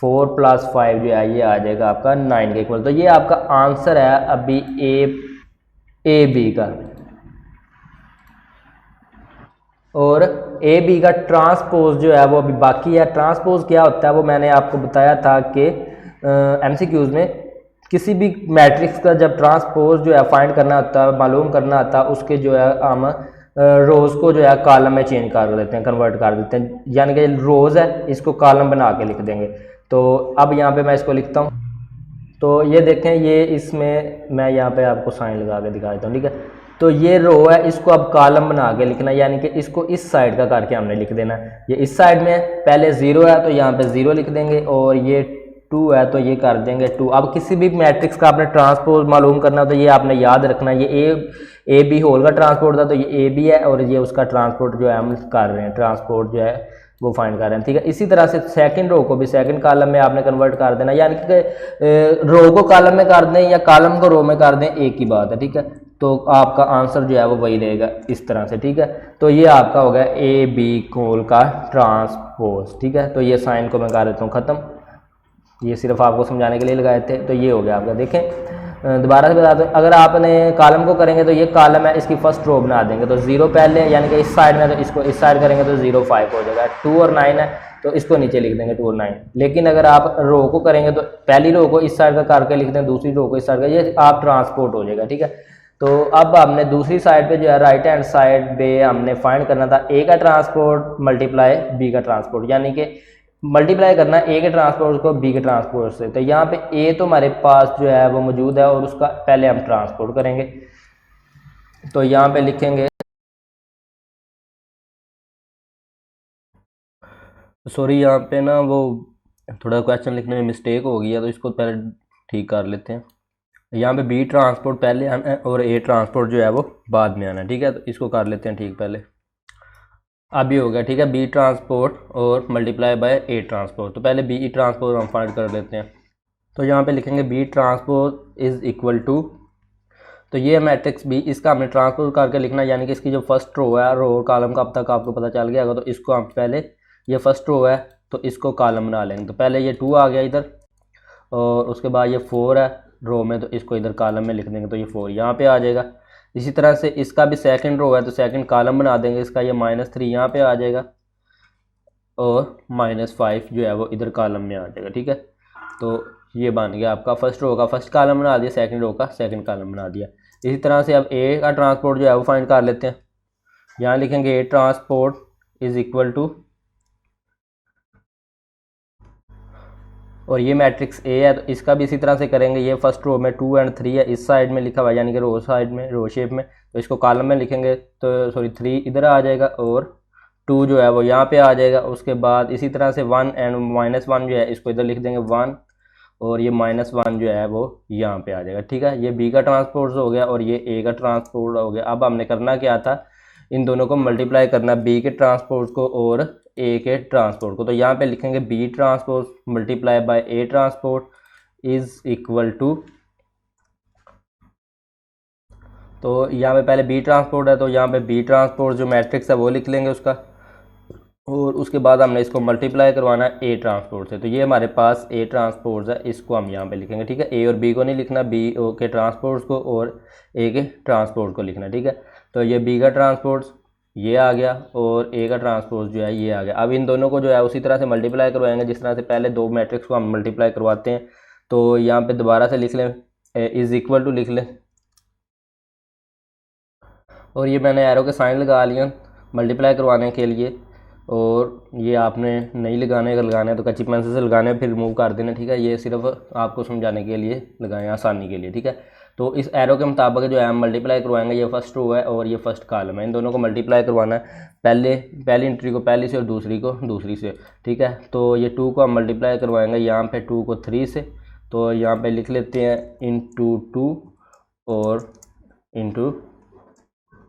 4 प्लस 5 जो है ये आ जाएगा आपका 9 के इक्वल। तो ये आपका आंसर है अभी ए बी का। और ए बी का ट्रांसपोज जो है वो अभी बाकी है। ट्रांसपोज क्या होता है वो मैंने आपको बताया था कि एमसीक्यूज में किसी भी मैट्रिक्स का जब ट्रांसपोज जो है फाइंड करना होता है, मालूम करना होता है, उसके जो है हम रोज़ को जो है कॉलम में चेंज कर देते हैं, कन्वर्ट कर देते हैं, यानी कि रोज़ है इसको कॉलम बना के लिख देंगे। तो अब यहाँ पे मैं इसको लिखता हूँ, तो ये देखें, ये इसमें मैं यहाँ पे आपको साइन लगा के दिखा देता हूँ, ठीक है। तो ये रो है, इसको अब कॉलम बना के लिखना, यानी कि इसको इस साइड का करके हमने लिख देना है। ये इस साइड में पहले 0 है तो यहाँ पे 0 लिख देंगे, और ये 2 है तो ये कर देंगे 2। अब किसी भी मैट्रिक्स का आपने ट्रांसपोज मालूम करना तो ये आपने याद रखना, ये ए बी होल का ट्रांसपोर्ट था तो ये ए बी है, और ये उसका ट्रांसपोर्ट जो है हम कर रहे हैं, ट्रांसपोर्ट जो है वो फाइंड कर रहे हैं, ठीक है। इसी तरह से सेकंड रो को भी सेकंड कॉलम में आपने कन्वर्ट कर देना, यानी कि रो को कॉलम में कर दें या कॉलम को रो में कर दें, एक ही बात है, ठीक है। तो आपका आंसर जो है वो वही रहेगा इस तरह से, ठीक है। तो ये आपका हो गया ए बी होल का ट्रांसपोज, ठीक है। तो ये साइन को मैं कर देता हूँ ख़त्म, ये सिर्फ आपको समझाने के लिए लगाए थे। तो ये हो गया आपका। देखें दोबारा से बता दूं, अगर आपने कॉलम को करेंगे तो ये कॉलम है, इसकी फर्स्ट रो बना देंगे तो 0 पहले, यानी कि इस साइड में, तो इसको इस साइड करेंगे तो 0 5 हो जाएगा। 2 और 9 है तो इसको नीचे लिख देंगे 2 और 9। लेकिन अगर आप रो को करेंगे तो पहली रो को इस साइड का करके लिख दें, दूसरी रो को इस साइड का, ये आप ट्रांसपोर्ट हो जाएगा, ठीक है। तो अब हमने दूसरी साइड पे जो है राइट हैंड साइड पे हमने फाइंड करना था ए का ट्रांसपोर्ट मल्टीप्लाई बी का ट्रांसपोर्ट, यानी कि मल्टीप्लाई करना ए के ट्रांसपोर्ट को बी के ट्रांसपोर्ट से। तो यहाँ पे ए तो हमारे पास जो है वो मौजूद है और उसका पहले हम ट्रांसपोर्ट करेंगे। तो यहाँ पे लिखेंगे, सॉरी यहाँ पे ना वो थोड़ा क्वेश्चन लिखने में मिस्टेक हो गई है, तो इसको पहले ठीक कर लेते हैं। यहाँ पे बी ट्रांसपोर्ट पहले आना है और ए ट्रांसपोर्ट जो है वो बाद में आना है, ठीक है। तो इसको कर लेते हैं ठीक पहले। अभी हो गया, ठीक है, बी ट्रांसपोर्ट और मल्टीप्लाई बाय ए ट्रांसपोर्ट। तो पहले बी ट्रांसपोर्ट हम फाइंड कर लेते हैं। तो यहाँ पे लिखेंगे B transpose is equal to, तो ये मैट्रिक्स बी, इसका हमने ट्रांसपोर्ट करके लिखना, यानी कि इसकी जो फर्स्ट रो है, रो और कॉलम का अब तक आपको पता चल गया होगा। तो इसको हम पहले, ये फर्स्ट रो है तो इसको कॉलम बना लेंगे। तो पहले ये 2 आ गया इधर, और उसके बाद ये 4 है रो में, तो इसको इधर कॉलम में लिख देंगे, तो ये 4 यहाँ पे आ जाएगा। इसी तरह से इसका भी सेकंड रो है तो सेकंड कॉलम बना देंगे, इसका ये -3 यहाँ पे आ जाएगा, और -5 जो है वो इधर कॉलम में आ जाएगा, ठीक है। तो ये बन गया आपका फर्स्ट रो का फर्स्ट कॉलम बना दिया, सेकंड रो का सेकंड कॉलम बना दिया। इसी तरह से अब ए का ट्रांसपोर्ट जो है वो फाइंड कर लेते हैं। यहाँ लिखेंगे ए ट्रांसपोर्ट इज इक्वल टू, और ये मैट्रिक्स ए है तो इसका भी इसी तरह से करेंगे। ये फर्स्ट रो में 2 और 3 है, इस साइड में लिखा हुआ है, यानी कि रो साइड में, रो शेप में, तो इसको कॉलम में लिखेंगे। तो सॉरी 3 इधर आ जाएगा और 2 जो है वो यहाँ पे आ जाएगा। उसके बाद इसी तरह से 1 एंड -1 जो है इसको इधर लिख देंगे 1, और ये -1 जो है वो यहाँ पे आ जाएगा, ठीक है। ये बी का ट्रांसपोर्ट हो गया और ये ए का ट्रांसपोर्ट हो गया। अब हमने करना क्या था, इन दोनों को मल्टीप्लाई करना, बी के ट्रांसपोर्ट को और ए के ट्रांसपोर्ट को। तो यहाँ पे लिखेंगे B transpose multiply by A transpose is equal to, तो यहाँ पे पहले बी ट्रांसपोर्ट है तो यहाँ पे बी ट्रांसपोर्ट जो मैट्रिक्स है वो लिख लेंगे उसका, और उसके बाद हमने इसको मल्टीप्लाई करवाना है ए ट्रांसपोर्ट से। तो ये हमारे पास ए ट्रांसपोर्ट है, इसको हम यहाँ पे लिखेंगे, ठीक है। ए और बी को नहीं लिखना, बी के ट्रांसपोर्ट को और ए के ट्रांसपोर्ट को लिखना, ठीक है। तो ये बी का ट्रांसपोर्ट ये आ गया और ए का ट्रांसपोज जो है ये आ गया। अब इन दोनों को जो है उसी तरह से मल्टीप्लाई करवाएंगे जिस तरह से पहले दो मैट्रिक्स को हम मल्टीप्लाई करवाते हैं। तो यहाँ पे दोबारा से लिख लें, इज इक्वल टू लिख लें, और ये मैंने एरो के साइन लगा लिया मल्टीप्लाई करवाने के लिए, और ये आपने नहीं लगाने, अगर लगाना है तो कच्ची पेंसिल से लगाने, फिर रिमूव कर देना, ठीक है। ये सिर्फ आपको समझाने के लिए लगाएं, आसानी के लिए, ठीक है। तो इस एरो के मुताबिक जो है हम मल्टीप्लाई करवाएंगे। ये फर्स्ट रो है और ये फर्स्ट कॉलम है, इन दोनों को मल्टीप्लाई करवाना है, पहली एंट्री को पहली से और दूसरी को दूसरी से, ठीक है। तो ये 2 को हम मल्टीप्लाई करवाएंगे यहाँ पे 2 को 3 से, तो यहाँ पे लिख लेते हैं इंटू 2 और इंटू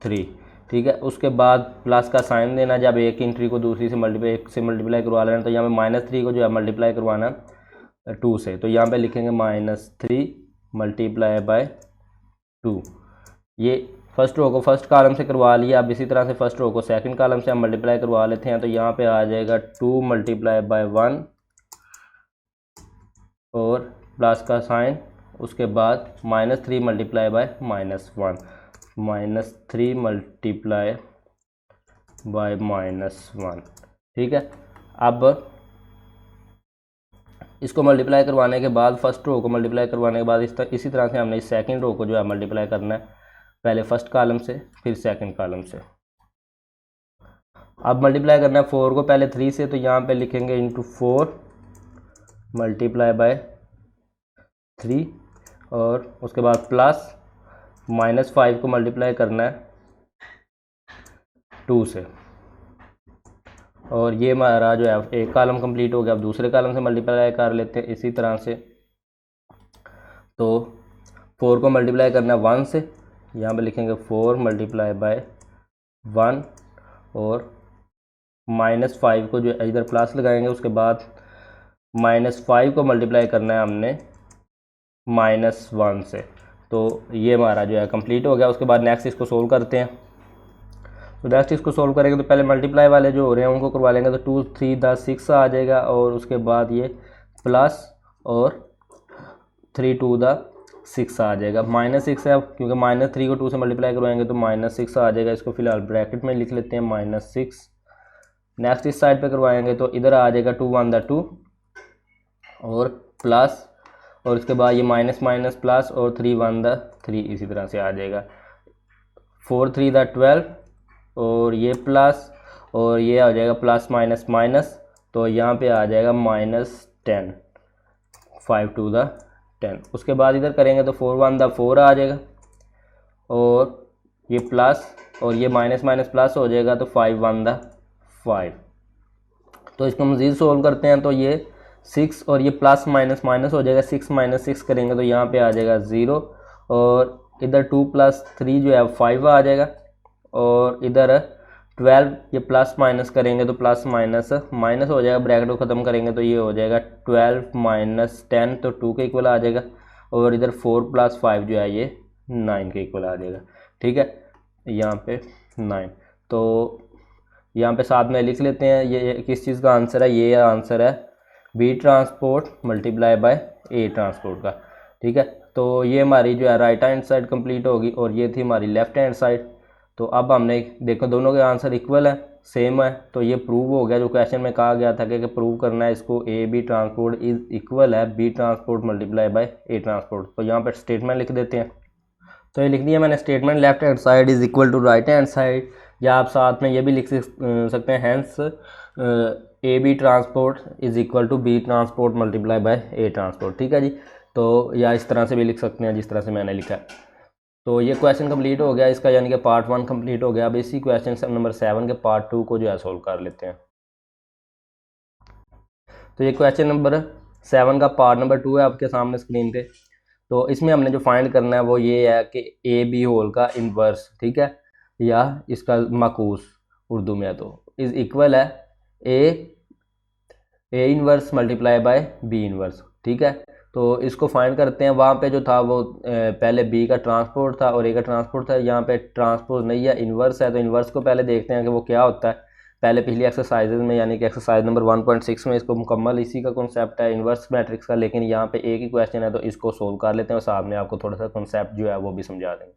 3, ठीक है। उसके बाद प्लस का साइन देना, जब एक एंट्री को दूसरी से मल्टीप्लाई करवा लेना, तो यहाँ पे -3 को जो है मल्टीप्लाई करवाना 2 से, तो यहाँ पे लिखेंगे -3 मल्टीप्लाई बाय 2। ये फर्स्ट रो को फर्स्ट कॉलम से करवा लिया। अब इसी तरह से फर्स्ट रो को सेकंड कॉलम से हम मल्टीप्लाई करवा लेते हैं। तो यहाँ पे आ जाएगा 2 मल्टीप्लाई बाय 1 और प्लस का साइन, उसके बाद -3 मल्टीप्लाई बाय -1, -3 मल्टीप्लाई बाय -1। ठीक है, अब इसको मल्टीप्लाई करवाने के बाद फर्स्ट रो को मल्टीप्लाई करवाने के बाद इसी तरह से हमने इस सेकंड रो को जो है मल्टीप्लाई करना है, पहले फर्स्ट कॉलम से फिर सेकंड कॉलम से। अब मल्टीप्लाई करना है 4 को पहले 3 से, तो यहाँ पे लिखेंगे इंटू 4 मल्टीप्लाई बाय 3 और उसके बाद प्लस -5 को मल्टीप्लाई करना है 2 से। और ये हमारा जो है एक कॉलम कंप्लीट हो गया। अब दूसरे कॉलम से मल्टीप्लाई कर लेते हैं इसी तरह से। तो 4 को मल्टीप्लाई करना है 1 से, यहाँ पे लिखेंगे 4 मल्टीप्लाई बाय 1 और -5 को जो इधर प्लस लगाएंगे, उसके बाद -5 को मल्टीप्लाई करना है हमने -1 से। तो ये हमारा जो है कंप्लीट हो गया। उसके बाद नेक्स्ट इसको सोल्व करते हैं। तो नेक्स्ट इसको सोल्व करेंगे तो पहले मल्टीप्लाई वाले जो हो रहे हैं उनको करवा लेंगे। तो 2 3 10 6 आ जाएगा और उसके बाद ये प्लस और 3 2 6 आ जाएगा। -6 है क्योंकि -3 को 2 से मल्टीप्लाई करवाएंगे तो -6 आ जाएगा। इसको फिलहाल ब्रैकेट में लिख लेते हैं -6। नेक्स्ट इस साइड पे करवाएंगे तो इधर आ जाएगा 2 1 2 और प्लस और उसके बाद ये माइनस प्लस और 3 1 3 इसी तरह से आ जाएगा। 4 3 12 और ये प्लस और ये आ जाएगा प्लस माइनस माइनस, तो यहाँ पे आ जाएगा -10 5 2 10। उसके बाद इधर करेंगे तो 4 1 4 आ जाएगा और ये प्लस और ये माइनस माइनस प्लस हो जाएगा तो 5 1 5। तो इसको मज़ीद सोल्व करते हैं तो ये 6 और ये प्लस माइनस माइनस हो जाएगा। 6 - 6 करेंगे तो यहाँ पे आ जाएगा 0 और इधर 2 + 3 जो है 5 आ जाएगा और इधर 12 ये प्लस माइनस करेंगे तो प्लस माइनस माइनस हो जाएगा। ब्रैकेट को ख़त्म करेंगे तो ये हो जाएगा 12 - 10 तो 2 के इक्वल आ जाएगा और इधर 4 + 5 जो है ये 9 के इक्वल आ जाएगा। ठीक है, यहाँ पे 9। तो यहाँ पे साथ में लिख लेते हैं ये किस चीज़ का आंसर है। ये आंसर है B transpose multiply by A transport का। ठीक है, तो ये हमारी जो है राइट हैंड साइड कंप्लीट होगी और ये थी हमारी लेफ्ट हैंड साइड। तो अब हमने देखो दोनों के आंसर इक्वल है, सेम है, तो ये प्रूव हो गया। जो क्वेश्चन में कहा गया था कि प्रूव करना है इसको AB ट्रांसपोर्ट इज इक्वल है B transpose multiply by A transport. तो यहाँ पर स्टेटमेंट लिख देते हैं। तो ये लिख दिया मैंने statement, left hand side is equal to right hand side, या आप साथ में ये भी लिख सकते हैं hence AB transpose is equal to B transpose multiply by A transpose. ठीक है जी, तो या इस तरह से भी लिख सकते हैं जिस तरह से मैंने लिखा है। तो ये क्वेश्चन कंप्लीट हो गया इसका, यानी कि पार्ट 1 कंप्लीट हो गया। अब इसी क्वेश्चन नंबर 7 के पार्ट 2 को जो है सोल्व कर लेते हैं। तो ये क्वेश्चन नंबर 7 का पार्ट नंबर 2 है आपके सामने स्क्रीन पे। तो इसमें हमने जो फाइंड करना है वो ये है कि AB होल का इन्वर्स, ठीक है, या इसका माकूस उर्दू में है, तो इज इक्वल है A inverse multiply bye B inverse. ठीक है, तो इसको फाइंड करते हैं। वहाँ पे जो था वो पहले B का ट्रांसपोर्ट था और A का ट्रांसपोर्ट था। यहाँ पे ट्रांसपोर्ट नहीं है, इन्वर्स है। तो इन्वर्स को पहले देखते हैं कि वो क्या होता है। पहले पिछली एक्सरसाइजेज में यानी कि एक्सरसाइज नंबर 1.6 में इसको मुकम्मल इसी का कॉन्सेप्ट है इन्वर्स मैट्रिक्स का, लेकिन यहाँ पे एक ही क्वेश्चन है तो इसको सोल्व कर लेते हैं और साथ में आपको थोड़ा सा कॉन्सेप्ट जो है वो भी समझा देंगे।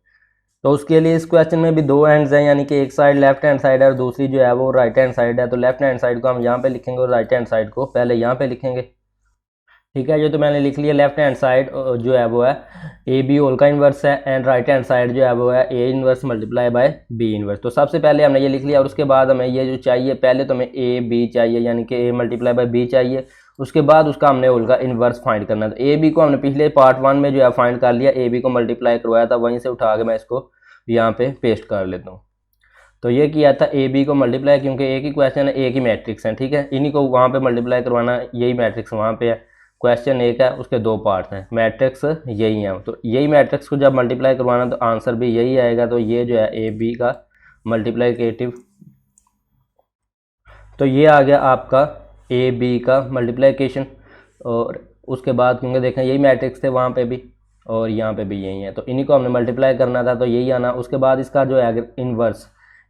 तो उसके लिए इस क्वेश्चन में भी दो एंड्स हैं, यानी कि एक साइड लेफ्ट हैंड साइड है और दूसरी जो है वो राइट हैंड साइड है। तो लेफ्ट हैंड साइड को हम यहाँ पे लिखेंगे और राइट हैंड साइड को पहले यहाँ पे लिखेंगे। ठीक है, ये तो मैंने लिख लिया। लेफ्ट हैंड साइड जो है वो है AB होल का इन्वर्स है एंड राइट हैंड साइड जो है वो है A inverse multiply bye B inverse. तो सबसे पहले हमने ये लिख लिया और उसके बाद हमें ये जो चाहिए, पहले तो हमें AB चाहिए यानी कि A मल्टीप्लाई बाय B चाहिए। उसके बाद उसका हमने होल का इन्वर्स फाइंड करना है। तो AB को हमने पिछले पार्ट 1 में जो है फाइंड कर लिया, AB को मल्टीप्लाई करवाया था, वहीं से उठा के मैं इसको यहाँ पे पेस्ट कर लेता हूँ। तो ये किया था AB को मल्टीप्लाई, क्योंकि एक ही क्वेश्चन है, एक ही मैट्रिक्स है। ठीक है, इन्हीं को वहाँ पे मल्टीप्लाई करवाना, यही मैट्रिक्स वहाँ पे है। क्वेश्चन एक है, उसके दो पार्ट्स हैं, मैट्रिक्स यही है। तो यही मैट्रिक्स को जब मल्टीप्लाई करवाना तो आंसर भी यही आएगा। तो ये जो है AB का मल्टीप्लाइकेटिव, तो ये आ गया आपका AB का मल्टीप्लाइकेशन। और उसके बाद क्योंकि देखें यही मैट्रिक्स थे वहाँ पे भी, और यहाँ पे भी यही है, तो इन्हीं को हमने मल्टीप्लाई करना था, तो यही आना। उसके बाद इसका जो है अगर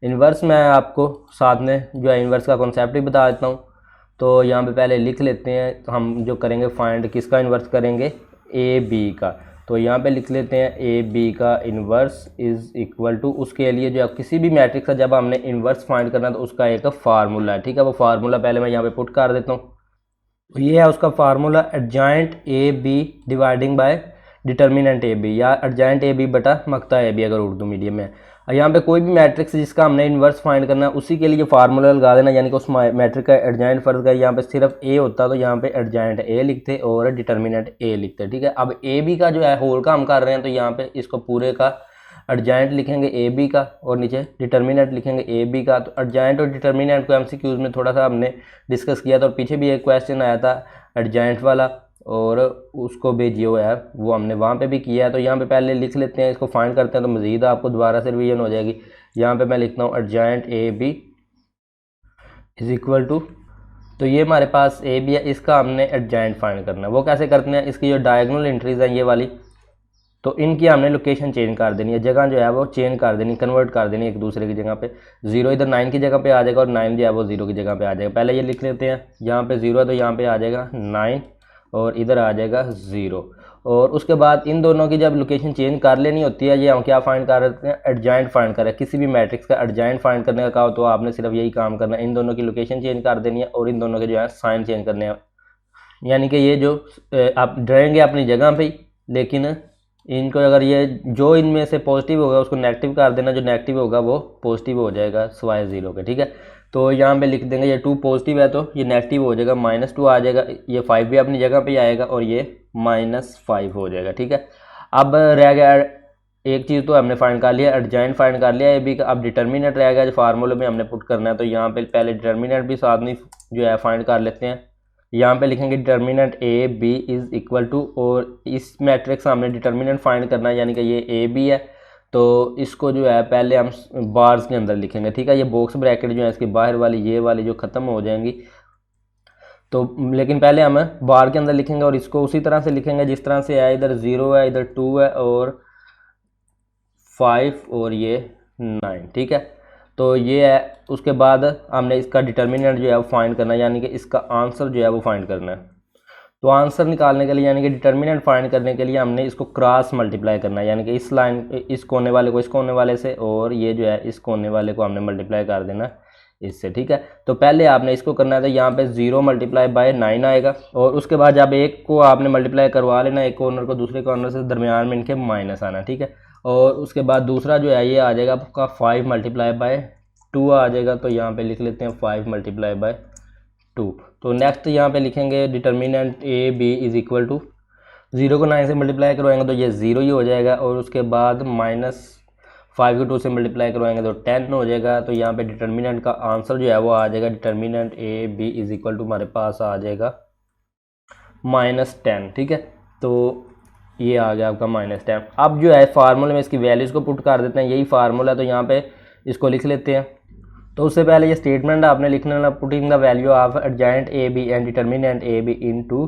इन्वर्स मैं आपको साथ में जो है इन्वर्स का कॉन्सेप्ट भी बता देता हूँ। तो यहाँ पे पहले लिख लेते हैं, तो हम जो करेंगे फाइंड किसका इन्वर्स करेंगे, ए बी का। तो यहाँ पे लिख लेते हैं ए बी का इन्वर्स इज़ इक्वल टू, उसके लिए जो है किसी भी मैट्रिक्स का जब हमने इन्वर्स फाइंड करना तो उसका एक फार्मूला है, ठीक है। वो फार्मूला पहले मैं यहाँ पे पुट कर देता हूँ। तो ये है उसका formula, adjoint A B dividing by determinant A B, या एडजॉइंट ए बी बटा मक्ता ए बी अगर उर्दू मीडियम में है। यहाँ पे कोई भी मैट्रिक्स जिसका हमने इन्वर्स फाइंड करना है उसी के लिए फार्मूला लगा देना, यानी कि उस मैट्रिक का एडजॉइंट फर्ज का यहाँ पे सिर्फ ए होता तो यहाँ पे एडजॉइंट ए लिखते और डिटर्मिनेंट ए लिखते, ठीक है। अब ए बी का जो है होल का हम कर रहे हैं, तो यहाँ पे इसको पूरे का एडजॉइंट लिखेंगे ए बी का और नीचे डिटर्मिनेंट लिखेंगे ए बी का। तो एडजॉइंट और डिटर्मिनेंट को एमसीक्यूज में थोड़ा सा हमने डिस्कस किया था, और पीछे भी एक क्वेश्चन आया था एडजॉइंट वाला, और उसको भी जो है वो हमने वहाँ पे भी किया है। तो यहाँ पे पहले लिख लेते हैं, इसको फाइंड करते हैं, तो मज़ीद आपको दोबारा से रिवीजन हो जाएगी। यहाँ पे मैं लिखता हूँ adjoint A B is equal to, तो ये हमारे पास ए बी है, इसका हमने एडजॉइंट फाइंड करना है। वो कैसे करते हैं, इसकी जो डायगोनल एंट्रीज हैं ये वाली, तो इनकी हमने लोकेशन चेंज कर देनी है, जगह जो है वो चेंज कर देनी, कन्वर्ट कर देनी एक दूसरे की जगह पे। 0 इधर 9 की जगह पे आ जाएगा और 9 जो है वो 0 की जगह पे आ जाएगा। पहले ये लिख लेते हैं, यहाँ पे 0 है तो यहाँ पे आ जाएगा 9 और इधर आ जाएगा 0। और उसके बाद इन दोनों की जब लोकेशन चेंज कर लेनी होती है, ये हम क्या फाइंड कर रहे हैं, एडजॉइंट फाइंड कर रहे हैं। किसी भी मैट्रिक्स का एडजॉइंट फाइंड करने का कहा तो आपने सिर्फ यही काम करना है, इन दोनों की लोकेशन चेंज कर देनी है और इन दोनों के जो है साइन चेंज करने हैं, यानी कि ये जो आप रहेंगे अपनी जगह पे, लेकिन इनको अगर ये जो इनमें से पॉजिटिव होगा उसको नेगेटिव कर देना, जो नेगेटिव होगा वो पॉजिटिव हो जाएगा सिवाय 0 के, ठीक है। तो यहाँ पे लिख देंगे ये 2 पॉजिटिव है तो ये नेगेटिव हो जाएगा, -2 आ जाएगा, ये 5 भी अपनी जगह पे आएगा और ये -5 हो जाएगा, ठीक है। अब रह गया एक चीज़, तो हमने फाइंड कर लिया, एडजॉइंट फाइंड कर लिया ए बी का। अब डिटर्मिनेंट रह गया जो फार्मूले में हमने पुट करना है, तो यहाँ पे पहले डिटर्मिनेंट भी साथ में जो है फाइंड कर लेते हैं। यहाँ पे लिखेंगे determinant A B is equal to, और इस मैट्रिक्स हमने डिटर्मिनेंट फाइंड करना है, यानी कि ये ए बी है, तो इसको जो है पहले हम बार्स के अंदर लिखेंगे, ठीक है। ये बॉक्स ब्रैकेट जो है इसकी बाहर वाली ये वाली जो ख़त्म हो जाएंगी, तो लेकिन पहले हम बार के अंदर लिखेंगे और इसको उसी तरह से लिखेंगे जिस तरह से है, इधर 0 है, इधर 2 है और 5 और ये 9, ठीक है। तो ये है, उसके बाद हमने इसका डिटर्मिनेंट जो है वो फाइंड करना है, यानी कि इसका आंसर जो है वो फाइंड करना है। तो आंसर निकालने के लिए, यानी कि डिटर्मिनेंट फाइंड करने के लिए हमने इसको क्रॉस मल्टीप्लाई करना है, यानी कि इस लाइन, इस कोने वाले को इस कोने वाले से, और ये जो है इस कोने वाले को हमने मल्टीप्लाई कर देना इससे, ठीक है। तो पहले आपने इसको करना है, तो यहाँ पे 0 मल्टीप्लाई बाय 9 आएगा, और उसके बाद जब एक को आपने मल्टीप्लाई करवा लेना, एक कॉर्नर को दूसरे कॉर्नर से, दरमियान में इनके माइनस आना, ठीक है। और उसके बाद दूसरा जो है ये आ जाएगा आपका 5 मल्टीप्लाई बाय 2 आ जाएगा, तो यहाँ पे लिख लेते हैं 5 मल्टीप्लाई बाय 2। तो नेक्स्ट यहाँ पे लिखेंगे determinant A B is equal to, 0 को 9 से मल्टीप्लाई करवाएंगे तो ये 0 ही हो जाएगा, और उसके बाद -5 को 2 से मल्टीप्लाई करवाएंगे तो 10 हो जाएगा। तो यहाँ पे डिटर्मिनेंट का आंसर जो है वो आ जाएगा, determinant A B is equal to हमारे पास आ जाएगा -10, ठीक है। तो ये आ गया आपका -10। अब जो है फार्मूले में इसकी वैल्यूज़ को पुट कर देते हैं, यही फार्मूला है, तो यहाँ पे इसको लिख लेते हैं। तो उससे पहले ये स्टेटमेंट आपने लिखने वाला, putting the value of adjoint A B and determinant A B into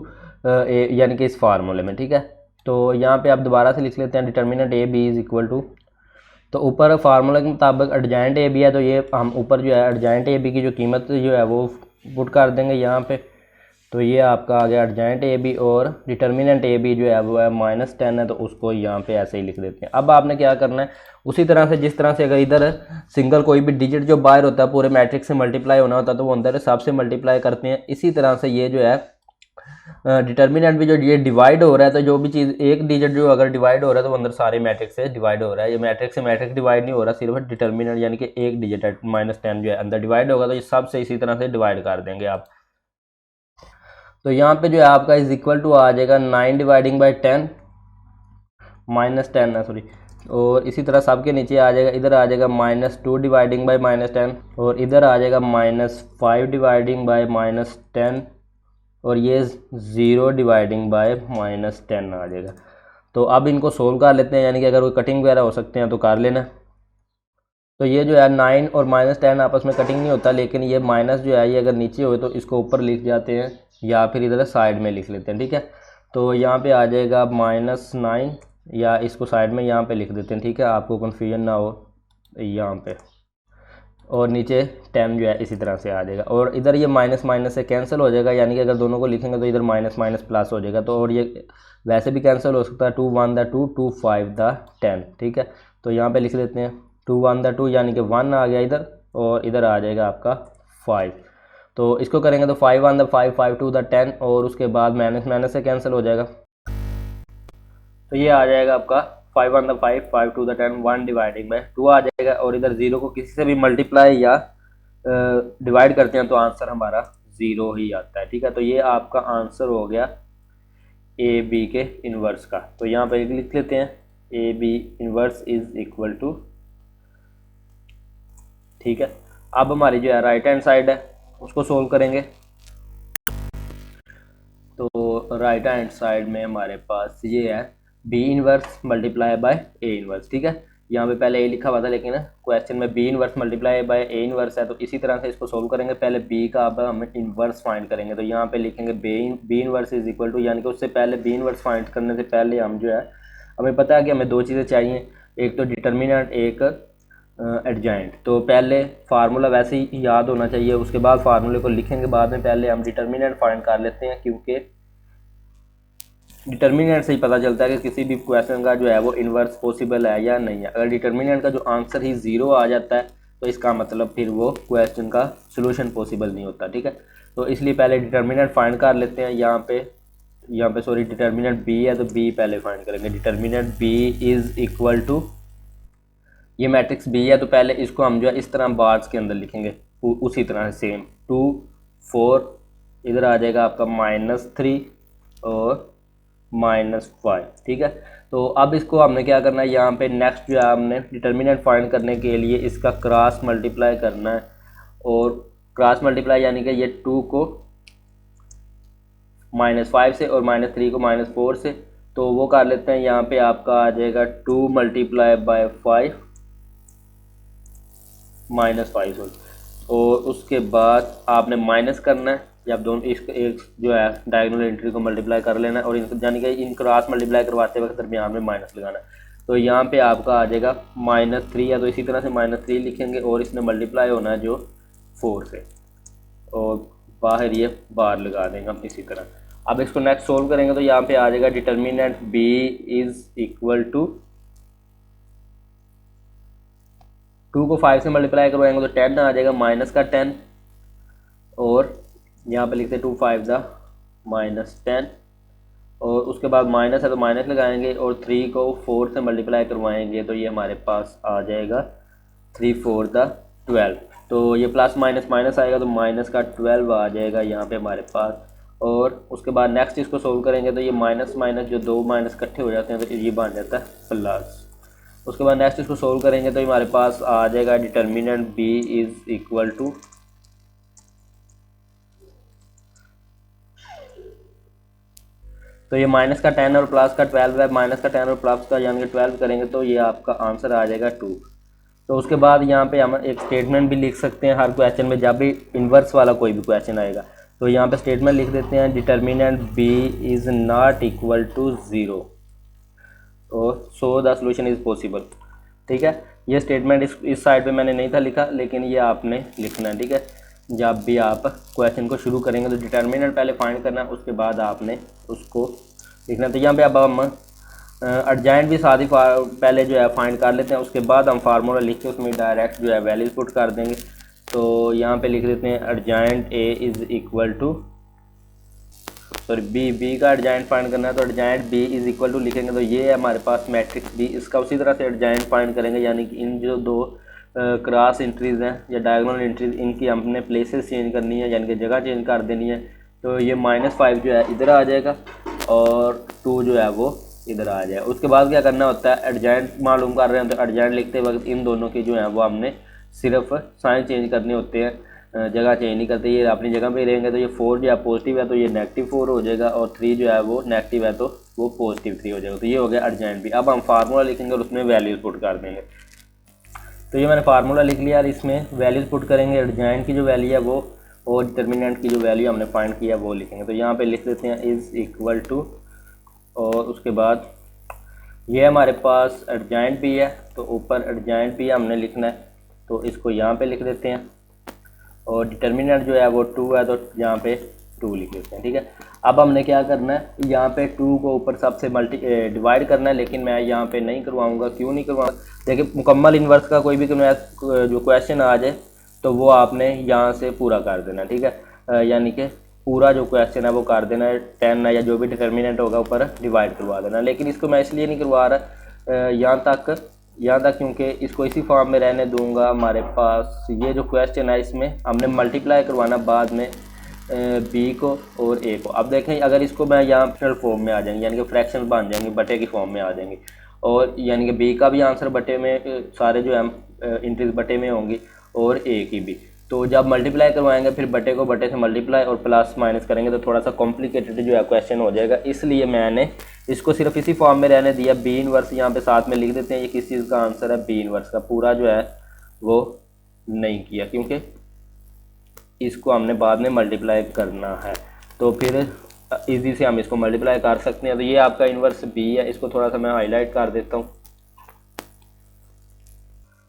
यानी कि इस फार्मूले में, ठीक है। तो यहाँ पे आप दोबारा से लिख लेते हैं determinant A B is equal to, तो ऊपर फार्मूला के मुताबिक एडजॉइंट ए बी है, तो ये हम ऊपर जो है एडजॉइंट ए बी की जो कीमत जो है वो पुट कर देंगे यहाँ पे। तो ये आपका आ गया एडजॉइंट ए बी, और डिटर्मिनेंट ए बी जो है वो है -10 है, तो उसको यहाँ पे ऐसे ही लिख देते हैं। अब आपने क्या करना है, उसी तरह से जिस तरह से अगर इधर सिंगल कोई भी डिजिट जो बाहर होता है पूरे मैट्रिक्स से मल्टीप्लाई होना होता है, तो वो अंदर सब से मल्टीप्लाई करते हैं। इसी तरह से ये जो है डिटर्मिनेंट भी जो ये डिवाइड हो रहा है, तो जो भी चीज़ एक डिजिट जो अगर डिवाइड हो रहा है तो वो अंदर सारे मैट्रिक्स से डिवाइड हो रहा है। ये मैट्रिक्स से मैट्रिक्स डिवाइड नहीं हो रहा, सिर्फ डिटर्मिनेंट यानी कि एक डिजिट है -10 जो है अंदर डिवाइड होगा, तो ये सब से इसी तरह से डिवाइड कर देंगे आप। तो यहाँ पे जो है आपका इज इक्वल टू आ जाएगा 9 डिवाइडिंग बाई 10 -10 है सॉरी, और इसी तरह सब के नीचे आ जाएगा, इधर आ जाएगा -2 डिवाइडिंग बाई -10, और इधर आ जाएगा -5 डिवाइडिंग बाई -10, और ये 0 डिवाइडिंग बाय -10 आ जाएगा। तो अब इनको सोल्व कर लेते हैं, यानी कि अगर कोई कटिंग वगैरह हो सकते हैं तो कर लेना। तो ये जो है 9 और -10 आपस में कटिंग नहीं होता, लेकिन ये माइनस जो है ये अगर नीचे हो तो इसको ऊपर लिख जाते हैं या फिर इधर साइड में लिख लेते हैं, ठीक है। तो यहाँ पे आ जाएगा -9 या इसको साइड में यहाँ पे लिख देते हैं, ठीक है, आपको कन्फ्यूजन ना हो यहाँ पे। और नीचे 10 जो है इसी तरह से आ जाएगा, और इधर ये माइनस माइनस से कैंसिल हो जाएगा, यानी कि अगर दोनों को लिखेंगे तो इधर माइनस माइनस प्लस हो जाएगा। तो और ये वैसे भी कैंसिल हो सकता है, 2 1 द 2 2 5 द 10, ठीक है। तो यहाँ पे लिख लेते हैं 2 1 द 2 यानी कि 1 आ गया इधर, और इधर आ जाएगा आपका 5। तो इसको करेंगे तो 5 1 द 5 5 2 द 10, और उसके बाद माइनस माइनस से कैंसिल हो जाएगा। तो ये आ जाएगा आपका 5 1 द 5 5 2 द 10 1 डिवाइडिंग बाय 2 आ जाएगा। और इधर 0 को किसी से भी मल्टीप्लाई या डिवाइड करते हैं तो आंसर हमारा 0 ही आता है, ठीक है। तो ये आपका आंसर हो गया ए बी के इन्वर्स का। तो यहाँ पे लिख लेते हैं A B inverse is equal to, ठीक है। अब हमारी जो है राइट हैंड साइड है उसको सोल्व करेंगे। तो राइट हैंड साइड में हमारे पास ये है B inverse multiply by A inverse, ठीक है। यहाँ पे पहले ए लिखा हुआ था लेकिन क्वेश्चन में B inverse multiply by A inverse है, तो इसी तरह से इसको सोल्व करेंगे। पहले बी का अब हम इन्वर्स फाइंड करेंगे, तो यहाँ पे लिखेंगे B inverse is equal to, यानी कि उससे पहले बी इन्वर्स फाइंड करने से पहले हम जो है, हमें पता है कि हमें दो चीज़ें चाहिए, एक तो डिटर्मिनेंट, एक एडजॉइंट। तो पहले फार्मूला वैसे ही याद होना चाहिए, उसके बाद फार्मूले को लिखेंगे बाद में। पहले हम डिटर्मिनेंट फाइंड कर लेते हैं, क्योंकि डिटर्मिनेंट से ही पता चलता है कि किसी भी क्वेश्चन का जो है वो इन्वर्स पॉसिबल है या नहीं है। अगर डिटर्मिनेंट का जो आंसर ही 0 आ जाता है तो इसका मतलब फिर वो क्वेश्चन का सोल्यूशन पॉसिबल नहीं होता, ठीक है। तो इसलिए पहले डिटर्मिनेंट फाइंड कर लेते हैं। यहाँ पे सॉरी डिटर्मिनेंट बी है तो बी पहले फाइंड करेंगे। Determinant B is equal to, ये मैट्रिक्स बी है तो पहले इसको हम जो है इस तरह बार्स के अंदर लिखेंगे, उसी तरह से सेम 2 4, इधर आ जाएगा आपका -3 और -5, ठीक है। तो अब इसको हमने क्या करना है, यहाँ पे नेक्स्ट जो है हमने डिटर्मिनेंट फाइंड करने के लिए इसका क्रॉस मल्टीप्लाई करना है। और क्रॉस मल्टीप्लाई यानी कि ये 2 को -5 से और -3 को -4 से, तो वो कर लेते हैं। यहाँ पे आपका आ जाएगा 2 मल्टीप्लाई बाय 5 -5 और उसके बाद आपने माइनस करना है, जब दोनों इसको एक जो है डायगोनल एंट्री को मल्टीप्लाई कर लेना है, और यानी कि इन क्रॉस मल्टीप्लाई करवाते वक्त दरमियान में माइनस लगाना है। तो यहाँ पे आपका आ जाएगा -3 है, तो इसी तरह से -3 लिखेंगे और इसमें मल्टीप्लाई होना है जो 4 से, और बाहर ये बार लगा देंगे हम इसी तरह। अब इसको नेक्स्ट सोल्व करेंगे तो यहाँ पे आ जाएगा determinant B is equal to, 2 को 5 से मल्टीप्लाई करवाएंगे तो 10 आ जाएगा, माइनस का 10, और यहाँ पे लिखते हैं 2 5 द -10, और उसके बाद माइनस है तो माइनस लगाएंगे, और 3 को 4 से मल्टीप्लाई करवाएंगे तो ये हमारे पास आ जाएगा 3 4 द 12। तो ये प्लस माइनस माइनस आएगा तो माइनस का 12 आ जाएगा यहाँ पे हमारे पास। और उसके बाद नेक्स्ट इसको सोल्व करेंगे तो ये माइनस माइनस जो दो माइनस इकट्ठे हो जाते हैं तो ये बन जाता है प्लस। उसके बाद नेक्स्ट इसको सोल्व करेंगे तो हमारे पास आ जाएगा determinant B is equal to, तो ये माइनस का 10 और प्लस का 12 है, माइनस का 10 और प्लस का यानी कि 12 करेंगे तो ये आपका आंसर आ जाएगा 2। तो उसके बाद यहाँ पे हम एक स्टेटमेंट भी लिख सकते हैं हर क्वेश्चन में, जब भी इन्वर्स वाला कोई भी क्वेश्चन आएगा तो यहाँ पे स्टेटमेंट लिख देते हैं determinant B is not equal to 0 और so the solution is possible, ठीक है। ये स्टेटमेंट इस साइड पे मैंने नहीं था लिखा, लेकिन ये आपने लिखना है, ठीक है। जब भी आप क्वेश्चन को शुरू करेंगे तो डिटर्मिनेंट पहले फाइंड करना है, उसके बाद आपने उसको लिखना। तो यहाँ पे अब हम एडजॉइंट भी साथ ही पहले जो है फाइंड कर लेते हैं, उसके बाद हम फार्मूला लिख के उसमें डायरेक्ट जो है वैल्यूज पुट कर देंगे। तो यहाँ पे लिख देते हैं adjoint A is equal to, sorry B का एडजॉइंट फाइंड करना है तो adjoint B is equal to लिखेंगे तो ये है हमारे पास मैट्रिक्स बी। इसका उसी तरह से एडजॉइंट फाइंड करेंगे, यानी कि इन जो दो क्रॉस एंट्रीज़ हैं या डायगोनल एंट्रीज, इनकी हमने प्लेसेस चेंज करनी है, यानी कि जगह चेंज कर देनी है। तो ये -5 जो है इधर आ जाएगा और 2 जो है वो इधर आ जाएगा। उसके बाद क्या करना होता है, एडजॉइंट मालूम कर रहे हैं तो एडजॉइंट लिखते वक्त इन दोनों की जो है वो हमने सिर्फ साइन चेंज करने होते हैं, जगह चेंज नहीं करते। ये अपनी जगह पे रहेंगे तो ये 4 जो है पॉजिटिव है तो ये -4 हो जाएगा, और 3 जो है वो नेगेटिव है तो वो +3 हो जाएगा। तो ये हो गया एडजॉइंट भी। अब हम फार्मूला लिखेंगे और उसमें वैल्यूज पुट कर देंगे। तो ये मैंने फार्मूला लिख लिया और इसमें वैल्यूज पुट करेंगे। एडजॉइंट की जो वैल्यू है वो और डिटर्मिनेंट की जो वैल्यू हमने फाइंड किया वो लिखेंगे। तो यहाँ पे लिख देते हैं इज़ इक्वल टू, और उसके बाद ये हमारे पास एडजॉइंट भी है, तो ऊपर एडजॉइंट भी हमने लिखना है, तो इसको यहाँ पे लिख देते हैं। और डिटर्मिनेंट जो है वो 2 है, तो यहाँ पे 2 लिख देते हैं। ठीक है, अब हमने क्या करना है, यहाँ पे 2 को ऊपर सबसे डिवाइड करना है, लेकिन मैं यहाँ पे नहीं करवाऊँगा। क्यों नहीं करवाऊँगा, देखिए मुकम्मल इन्वर्स का कोई भी जो क्वेश्चन आ जाए तो वो आपने यहाँ से पूरा कर देना। ठीक है, यानी कि पूरा जो क्वेश्चन है वो कर देना है, 10 है या जो भी डिटर्मिनेंट होगा ऊपर डिवाइड करवा देना। लेकिन इसको मैं इसलिए नहीं करवा रहा यहाँ तक क्योंकि इसको इसी फॉर्म में रहने दूंगा। हमारे पास ये जो क्वेश्चन है इसमें हमने मल्टीप्लाई करवाना बाद में बी को और ए को। अब देखें अगर इसको मैं यहाँ फ्रैक्शनल फॉर्म में आ जाएंगे, यानी कि फ्रैक्शन बन जाएंगे, बटे की फॉर्म में आ जाएंगे, और यानी कि बी का भी आंसर बटे में, सारे जो है इंट्रीज बटे में होंगी, और ए की भी। तो जब मल्टीप्लाई करवाएंगे फिर बटे को बटे से मल्टीप्लाई और प्लस माइनस करेंगे तो थोड़ा सा कॉम्प्लिकेटेड जो है क्वेश्चन हो जाएगा, इसलिए मैंने इसको सिर्फ इसी फॉर्म में रहने दिया। बी इनवर्स यहाँ पे साथ में लिख देते हैं, ये किस चीज़ का आंसर है, बी इनवर्स का। पूरा जो है वो नहीं किया क्योंकि इसको हमने बाद में मल्टीप्लाई करना है, तो फिर इजी से हम इसको मल्टीप्लाई कर सकते हैं। तो ये आपका इनवर्स बी है, इसको थोड़ा सा मैं हाईलाइट कर देता हूँ।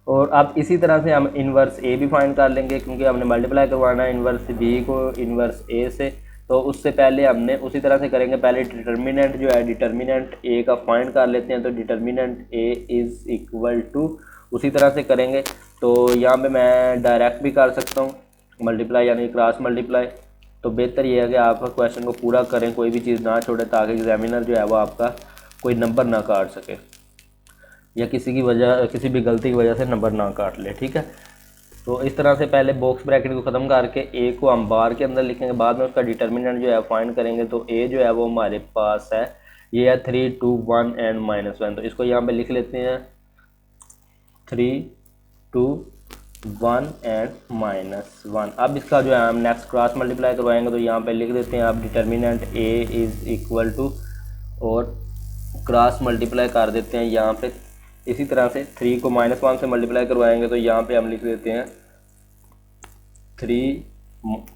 और अब इसी तरह से हम इन्वर्स ए भी फाइंड कर लेंगे, क्योंकि हमने मल्टीप्लाई करवाना है इन्वर्स बी को इन्वर्स ए से। तो उससे पहले हमने उसी तरह से करेंगे, पहले डिटर्मिनेंट जो है डिटर्मिनेंट ए का फाइंड कर लेते हैं। तो determinant A is equal to, उसी तरह से करेंगे। तो यहाँ पे मैं डायरेक्ट भी कर सकता हूँ मल्टीप्लाई, यानी क्रॉस मल्टीप्लाई। तो बेहतर ये है कि आप क्वेश्चन को पूरा करें, कोई भी चीज़ ना छोड़े, ताकि एग्जामिनर जो है वो आपका कोई नंबर ना काट सके, या किसी भी गलती की वजह से नंबर ना काट ले। ठीक है, तो इस तरह से पहले बॉक्स ब्रैकेट को ख़त्म करके ए को हम बार के अंदर लिखेंगे, बाद में उसका डिटर्मिनेंट जो है फाइंड करेंगे। तो ए जो है वो हमारे पास है, ये है 3, 2, 1 एंड -1। तो इसको यहाँ पे लिख लेते हैं 3, 2, 1 एंड -1। अब इसका जो है हम नेक्स्ट क्रॉस मल्टीप्लाई करवाएंगे, तो यहाँ पे लिख देते हैं आप determinant A is equal to, और क्रॉस मल्टीप्लाई कर देते हैं यहाँ पे। इसी तरह से 3 को -1 से मल्टीप्लाई करवाएंगे, तो यहाँ पे हम लिख देते हैं 3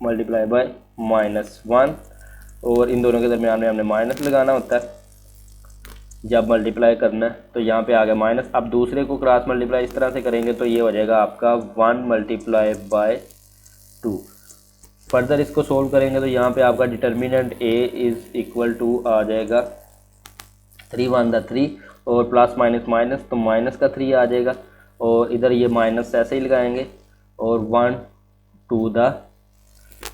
मल्टीप्लाई बाय -1, और इन दोनों के दरमियान में हमने माइनस लगाना होता है जब मल्टीप्लाई करना है। तो यहाँ पे आ गया माइनस। अब दूसरे को क्रॉस मल्टीप्लाई इस तरह से करेंगे, तो ये हो जाएगा आपका 1 मल्टीप्लाई बाय 2। फर्दर इसको सोल्व करेंगे, तो यहाँ पे आपका determinant A is equal to आ जाएगा 3 1 3, और प्लस माइनस माइनस, तो माइनस का 3 आ जाएगा, और इधर ये माइनस ऐसे ही लगाएंगे, और 1 2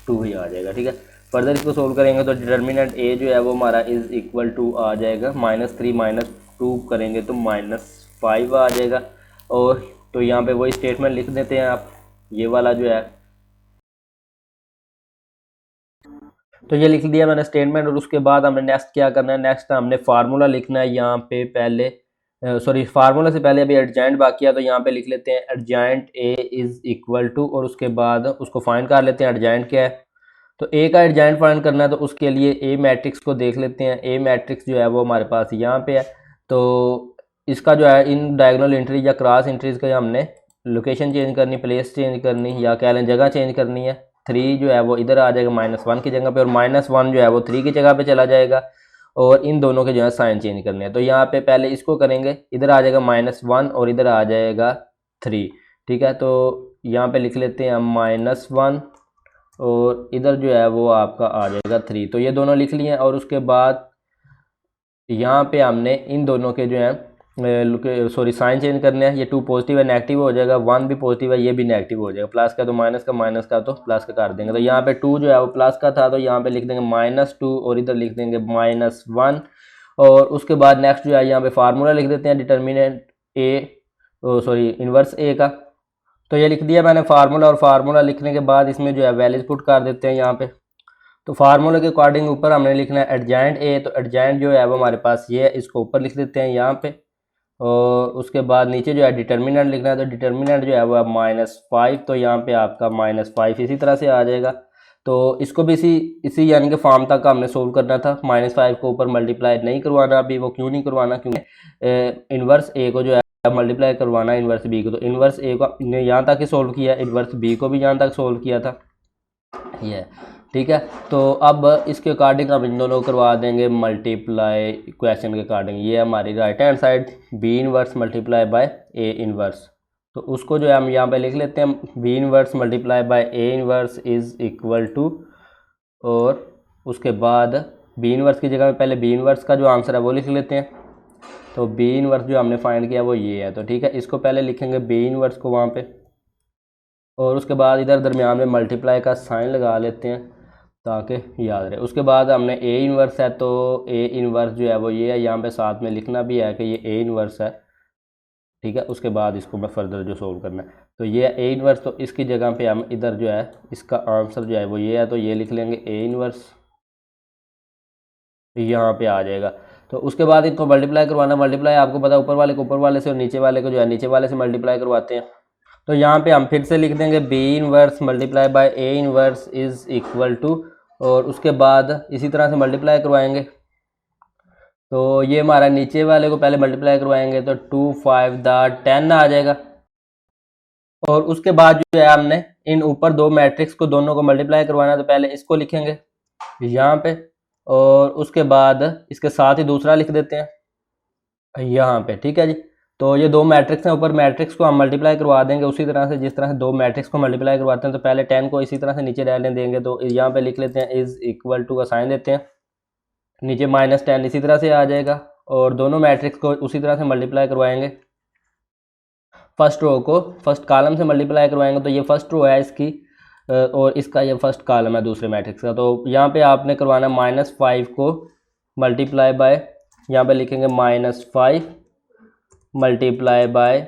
2 ही आ जाएगा। ठीक है, फर्दर इसको सोल्व करेंगे तो डिटर्मिनेंट ए जो है वो हमारा इज़ इक्वल टू आ जाएगा -3 -2 करेंगे तो -5 आ जाएगा। और तो यहाँ पे वही स्टेटमेंट लिख देते हैं आप, ये वाला जो है, तो ये लिख दिया मैंने स्टेटमेंट। और उसके बाद हमने नेक्स्ट क्या करना है, नेक्स्ट हमने फार्मूला लिखना है। यहाँ पे पहले फार्मूला से पहले अभी एडजॉइंट बाकी है, तो यहाँ पे लिख लेते हैं adjoint A is equal to, और उसके बाद उसको फाइंड कर लेते हैं एडजॉइंट क्या है। तो ए का एडजॉइंट फाइंड करना है, तो उसके लिए ए मैट्रिक्स को देख लेते हैं। ए मैट्रिक्स जो है वो हमारे पास यहाँ पे है, तो इसका जो है इन डायगोनल एंट्री या क्रॉस एंट्रीज का हमने लोकेशन चेंज करनी, प्लेस चेंज करनी, या कह लें जगह चेंज करनी है। 3 जो है वो इधर आ जाएगा -1 की जगह पे, और -1 जो है वो 3 की जगह पे चला जाएगा, और इन दोनों के जो है साइन चेंज करने हैं। तो यहाँ पे पहले इसको करेंगे, इधर आ जाएगा -1 और इधर आ जाएगा 3। ठीक है, तो यहाँ पे लिख लेते हैं हम -1, और इधर जो है वो आपका आ जाएगा 3। तो ये दोनों लिख लिए हैं, और उसके बाद यहाँ पे हमने इन दोनों के जो है साइन चेंज करने हैं। ये 2 पॉजिटिव है, नेगेटिव हो जाएगा, 1 भी पॉजिटिव है, ये भी नेगेटिव हो जाएगा। प्लस का तो माइनस का, माइनस का तो प्लस का कर देंगे। तो यहाँ पे 2 जो है वो प्लस का था, तो यहाँ पे लिख देंगे -2, और इधर लिख देंगे -1। और उसके बाद नेक्स्ट जो है यहाँ पे फार्मूला लिख देते हैं डिटर्मिनेंट इन्वर्स ए का। तो ये लिख दिया मैंने फार्मूला, और फार्मूला लिखने के बाद इसमें जो है वैल्यूज पुट कर देते हैं यहाँ पे। तो फार्मूले के अकॉर्डिंग ऊपर हमने लिखना है एडजॉइंट ए, तो एडजॉइंट जो है वो हमारे पास ये है, इसको ऊपर लिख देते हैं यहाँ पे। और उसके बाद नीचे जो है डिटर्मिनेंट लिखना है, तो डिटर्मिनेंट जो है वो -5, तो यहाँ पे आपका -5 इसी तरह से आ जाएगा। तो इसको भी इसी यानी कि फॉर्म तक हमने सोल्व करना था। -5 को ऊपर मल्टीप्लाई नहीं करवाना अभी। वो क्यों नहीं करवाना, क्योंकि इन्वर्स ए को जो है मल्टीप्लाई करवाना है इन्वर्स बी को। तो इन्वर्स ए को ने यहाँ तक ही सोल्व किया, इन्वर्स बी को भी यहाँ तक सोल्व किया था। ये ठीक है। तो अब इसके अकॉर्डिंग हम इन दोनों को करवा देंगे मल्टीप्लाई क्वेश्चन के अकॉर्डिंग। ये हमारी right hand side B inverse multiply by A inverse, तो उसको जो है हम यहाँ पे लिख लेते हैं B inverse multiply by A inverse is equal to, और उसके बाद बी इनवर्स की जगह में पहले बी इनवर्स का जो आंसर है वो लिख लेते हैं। तो बी इनवर्स जो हमने फाइंड किया वो ये है, तो ठीक है, इसको पहले लिखेंगे बी इनवर्स को वहाँ पे, और उसके बाद इधर दरमियान में मल्टीप्लाई का साइन लगा लेते हैं ताकि याद रहे। उसके बाद हमने ए इनवर्स है, तो ए इनवर्स जो है वो ये है, यहाँ पे साथ में लिखना भी है कि ये ए इनवर्स है, ठीक है। उसके बाद इसको मैं फर्दर जो सोल्व करना है, तो ये ए इनवर्स, तो इसकी जगह पे हम इधर जो है इसका आंसर जो है वो ये है, तो ये लिख लेंगे ए इनवर्स, यहाँ पे आ जाएगा। तो उसके बाद इनको मल्टीप्लाई करवाना, मल्टीप्लाई आपको पता है ऊपर वाले को ऊपर वाले से और नीचे वाले को जो है नीचे वाले से मल्टीप्लाई करवाते हैं। तो यहाँ पे हम फिर से लिख देंगे B inverse multiply by A inverse is equal to, और उसके बाद इसी तरह से मल्टीप्लाई करवाएंगे। तो ये हमारा नीचे वाले को पहले मल्टीप्लाई करवाएंगे तो 2 5 10 आ जाएगा, और उसके बाद जो है हमने इन ऊपर दो मैट्रिक्स को दोनों को मल्टीप्लाई करवाना है, तो पहले इसको लिखेंगे यहाँ पे, और उसके बाद इसके साथ ही दूसरा लिख देते हैं यहाँ पे, ठीक है जी। तो ये दो मैट्रिक्स हैं, ऊपर मैट्रिक्स को हम मल्टीप्लाई करवा देंगे उसी तरह से जिस तरह से दो मैट्रिक्स को मल्टीप्लाई करवाते हैं। तो पहले 10 को इसी तरह से नीचे डालने देंगे, तो यहाँ पे लिख लेते हैं इज इक्वल टू का साइन देते हैं, नीचे -10 इसी तरह से आ जाएगा, और दोनों मैट्रिक्स को उसी तरह से मल्टीप्लाई करवाएंगे। फर्स्ट रो को फर्स्ट कॉलम से मल्टीप्लाई करवाएंगे, तो ये फर्स्ट रो है इसकी, और इसका ये फर्स्ट कॉलम है दूसरे मैट्रिक्स का। तो यहाँ पे आपने करवाना -5 को मल्टीप्लाई बाय, यहाँ पे लिखेंगे -5 मल्टीप्लाई बाय,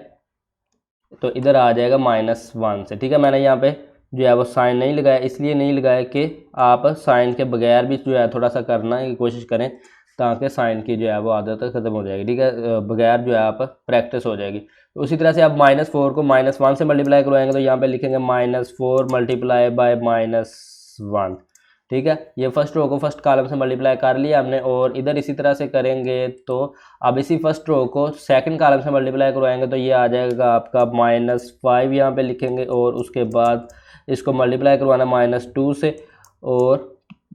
तो इधर आ जाएगा -1 से, ठीक है। मैंने यहाँ पे जो है वो साइन नहीं लगाया, इसलिए नहीं लगाया कि आप साइन के बगैर भी जो है थोड़ा सा करना की कोशिश करें ताकि साइन की जो है वो आदत ख़त्म हो जाएगी, ठीक है, बगैर जो है आप प्रैक्टिस हो जाएगी। तो उसी तरह से आप -4 को -1 से मल्टीप्लाई करवाएंगे, तो यहाँ पे लिखेंगे -4 मल्टीप्लाई बाय -1, ठीक है। ये फर्स्ट रो को फर्स्ट कॉलम से मल्टीप्लाई कर लिया हमने, और इधर इसी तरह से करेंगे। तो अब इसी फर्स्ट रो को सेकंड कॉलम से मल्टीप्लाई करवाएंगे, तो ये आ जाएगा आपका -5 यहाँ पे लिखेंगे, और उसके बाद इसको मल्टीप्लाई करवाना -2 से, और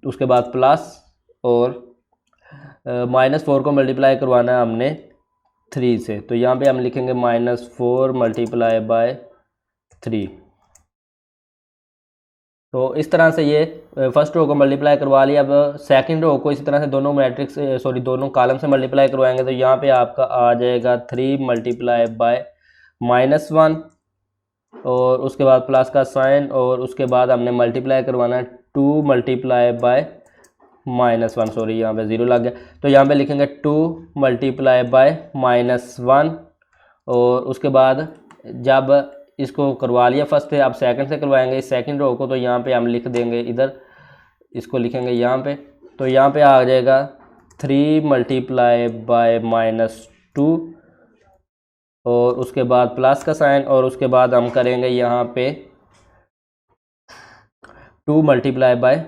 उसके बाद प्लस, और -4 को मल्टीप्लाई करवाना है हमने 3 से, तो यहाँ पे हम लिखेंगे -4 मल्टीप्लाई बाय 3। तो इस तरह से ये फर्स्ट रो को मल्टीप्लाई करवा लिया। अब सेकंड रो को इसी तरह से दोनों मैट्रिक्स दोनों कॉलम से मल्टीप्लाई करवाएंगे, तो यहाँ पे आपका आ जाएगा 3 मल्टीप्लाई बाय -1, और उसके बाद प्लस का साइन, और उसके बाद हमने मल्टीप्लाई करवाना है 2 मल्टीप्लाई बाय -1, सॉरी यहाँ पे 0 लग गया। तो यहाँ पे लिखेंगे 2 मल्टीप्लाई बाय -1, और उसके बाद जब इसको करवा लिया फर्स्ट से, अब सेकंड से करवाएंगे इस सेकंड रो को, तो यहाँ पे हम लिख देंगे इधर, इसको लिखेंगे यहाँ पे, तो यहाँ पे आ जाएगा 3 मल्टीप्लाई बाय -2, और उसके बाद प्लस का साइन, और उसके बाद हम करेंगे यहाँ पे 2 मल्टीप्लाई बाय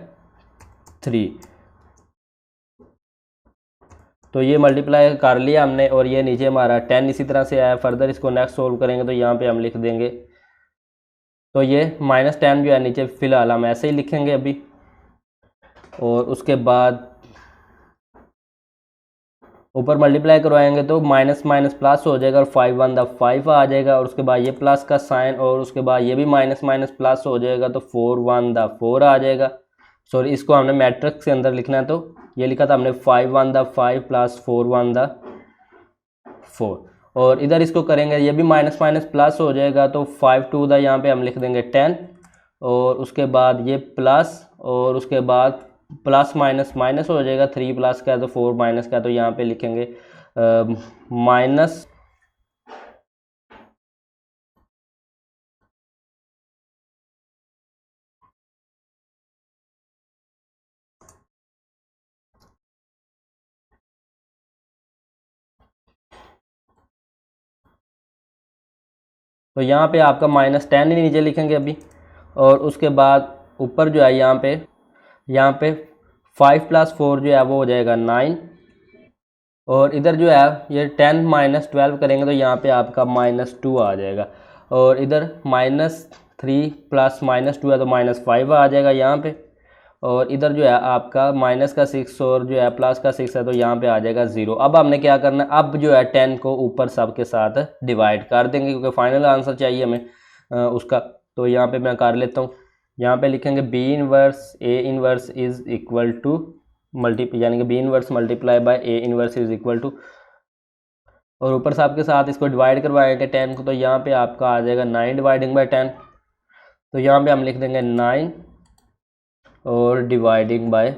3। तो ये मल्टीप्लाई कर लिया हमने, और ये नीचे हमारा 10 इसी तरह से आया। फर्दर इसको नेक्स्ट सोल्व करेंगे, तो यहाँ पे हम लिख देंगे, तो ये -10 जो है नीचे फ़िलहाल हम ऐसे ही लिखेंगे अभी, और उसके बाद ऊपर मल्टीप्लाई करवाएंगे तो माइनस माइनस प्लस हो जाएगा, और 5 1 5 आ जाएगा, और उसके बाद ये प्लस का साइन, और उसके बाद ये भी माइनस माइनस प्लस हो जाएगा, तो 4 1 4 आ जाएगा। सॉरी, इसको हमने मैट्रिक्स के अंदर लिखना है, तो ये लिखा था हमने 5 1 5 प्लस 4 1 4, और इधर इसको करेंगे ये भी माइनस माइनस प्लस हो जाएगा, तो 5 2 यहाँ पे हम लिख देंगे 10, और उसके बाद ये प्लस, और उसके बाद प्लस माइनस माइनस हो जाएगा, 3 प्लस का है तो 4 माइनस का है, तो यहाँ पे लिखेंगे माइनस, तो यहाँ पे आपका -10 ही नीचे लिखेंगे अभी, और उसके बाद ऊपर जो है यहाँ पे 5 + 4 जो है वो हो जाएगा 9, और इधर जो है ये 10 - 12 करेंगे तो यहाँ पे आपका -2 आ जाएगा, और इधर -3 + -2 है तो -5 आ जाएगा यहाँ पे, और इधर जो है आपका माइनस का 6 और जो है प्लस का 6 है, तो यहाँ पे आ जाएगा 0। अब हमने क्या करना है, अब जो है 10 को ऊपर सब के साथ डिवाइड कर देंगे, क्योंकि फाइनल आंसर चाहिए हमें उसका। तो यहाँ पे मैं कर लेता हूँ, यहाँ पे लिखेंगे B inverse A inverse is equal to यानी कि B inverse multiply by A inverse is equal to, और ऊपर सब के साथ इसको डिवाइड करवाएंगे 10 को, तो यहाँ पे आपका आ जाएगा 9 डिवाइडिंग बाय 10। तो यहाँ पे हम लिख देंगे 9 और डिवाइडिंग बाय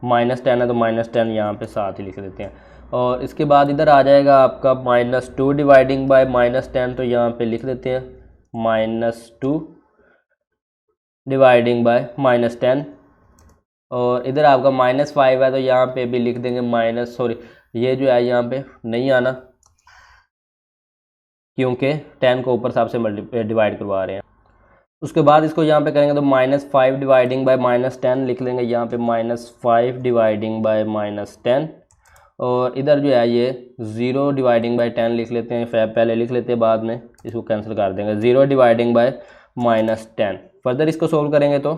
-10 है, तो -10 यहाँ पे साथ ही लिख देते हैं। और इसके बाद इधर आ जाएगा आपका -2 डिवाइडिंग बाय -10, तो यहाँ पे लिख देते हैं -2 डिवाइडिंग बाय -10। और इधर आपका -5 है, तो यहाँ पे भी लिख देंगे ये जो है यहाँ पे नहीं आना, क्योंकि 10 को ऊर सब से डिवाइड करवा रहे हैं। उसके बाद इसको यहाँ पे करेंगे तो -5 डिवाइडिंग बाय -10 लिख लेंगे, यहाँ पे -5 डिवाइडिंग बाय -10। और इधर जो है ये 0 डिवाइडिंग बाय 10 लिख लेते हैं, पहले लिख लेते हैं, बाद में इसको कैंसिल कर देंगे। 0 डिवाइडिंग बाय -10। फर्दर इसको सोल्व करेंगे तो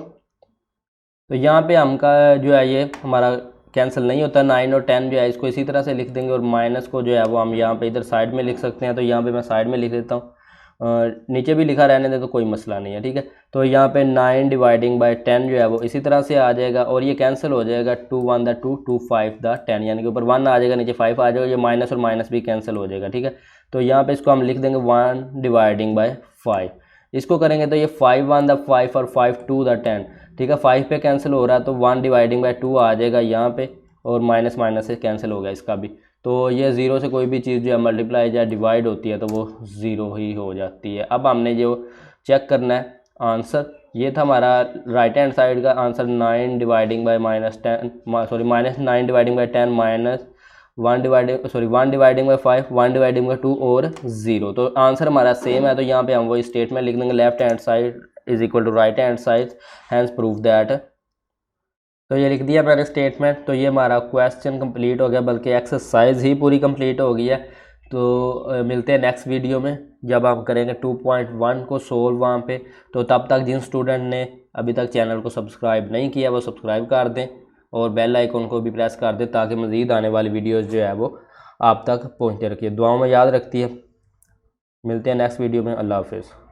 यहाँ पे हमका जो है ये हमारा कैंसिल नहीं होता। 9 और 10 जो है इसको इसी तरह से लिख देंगे, और माइनस को जो है वो हम यहाँ पे इधर साइड में लिख सकते हैं। तो यहाँ पे मैं साइड में लिख देता हूँ, नीचे भी लिखा रहने दे तो कोई मसला नहीं है, ठीक है। तो यहाँ पे 9 डिवाइडिंग बाय 10 जो है वो इसी तरह से आ जाएगा, और ये कैंसिल हो जाएगा। 2 1 द 2 2 5 द 10, यानी कि ऊपर 1 आ जाएगा, नीचे 5 आ जाएगा, ये माइनस और माइनस भी कैंसिल हो जाएगा, ठीक है। तो यहाँ पे इसको हम लिख देंगे 1 डिवाइडिंग बाय 5। इसको करेंगे तो ये 5 1 द 5 और 5 2 द 10, ठीक है। 5 पे कैंसिल हो रहा है, तो 1 डिवाइडिंग बाय 2 आ जाएगा यहाँ पे, और माइनस माइनस से कैंसिल हो गया इसका भी। तो ये 0 से कोई भी चीज़ जो है मल्टीप्लाई या डिवाइड होती है तो वो 0 ही हो जाती है। अब हमने जो चेक करना है आंसर, ये था हमारा राइट हैंड साइड का answer, 9 dividing by -9 dividing by 10 1 dividing by 5 1 dividing by 2 और 0। तो आंसर हमारा सेम है। तो यहाँ पे हम वो स्टेटमेंट लिख देंगे, left hand side is equal to right hand side, hence prove that. तो ये लिख दिया मैंने स्टेटमेंट। तो ये हमारा क्वेश्चन कंप्लीट हो गया, बल्कि एक्सरसाइज ही पूरी कंप्लीट हो गई है। तो मिलते हैं नेक्स्ट वीडियो में, जब हम करेंगे 2.1 को सोल्व वहाँ पे। तो तब तक जिन स्टूडेंट ने अभी तक चैनल को सब्सक्राइब नहीं किया वो सब्सक्राइब कर दें, और बेल आइकन को भी प्रेस कर दें, ताकि मज़ीद आने वाली वीडियोज़ जो है वो आप तक पहुँचते रखिए। दुआओं में याद रखती है। मिलते हैं नेक्स्ट वीडियो में। अल्लाह हाफिज़।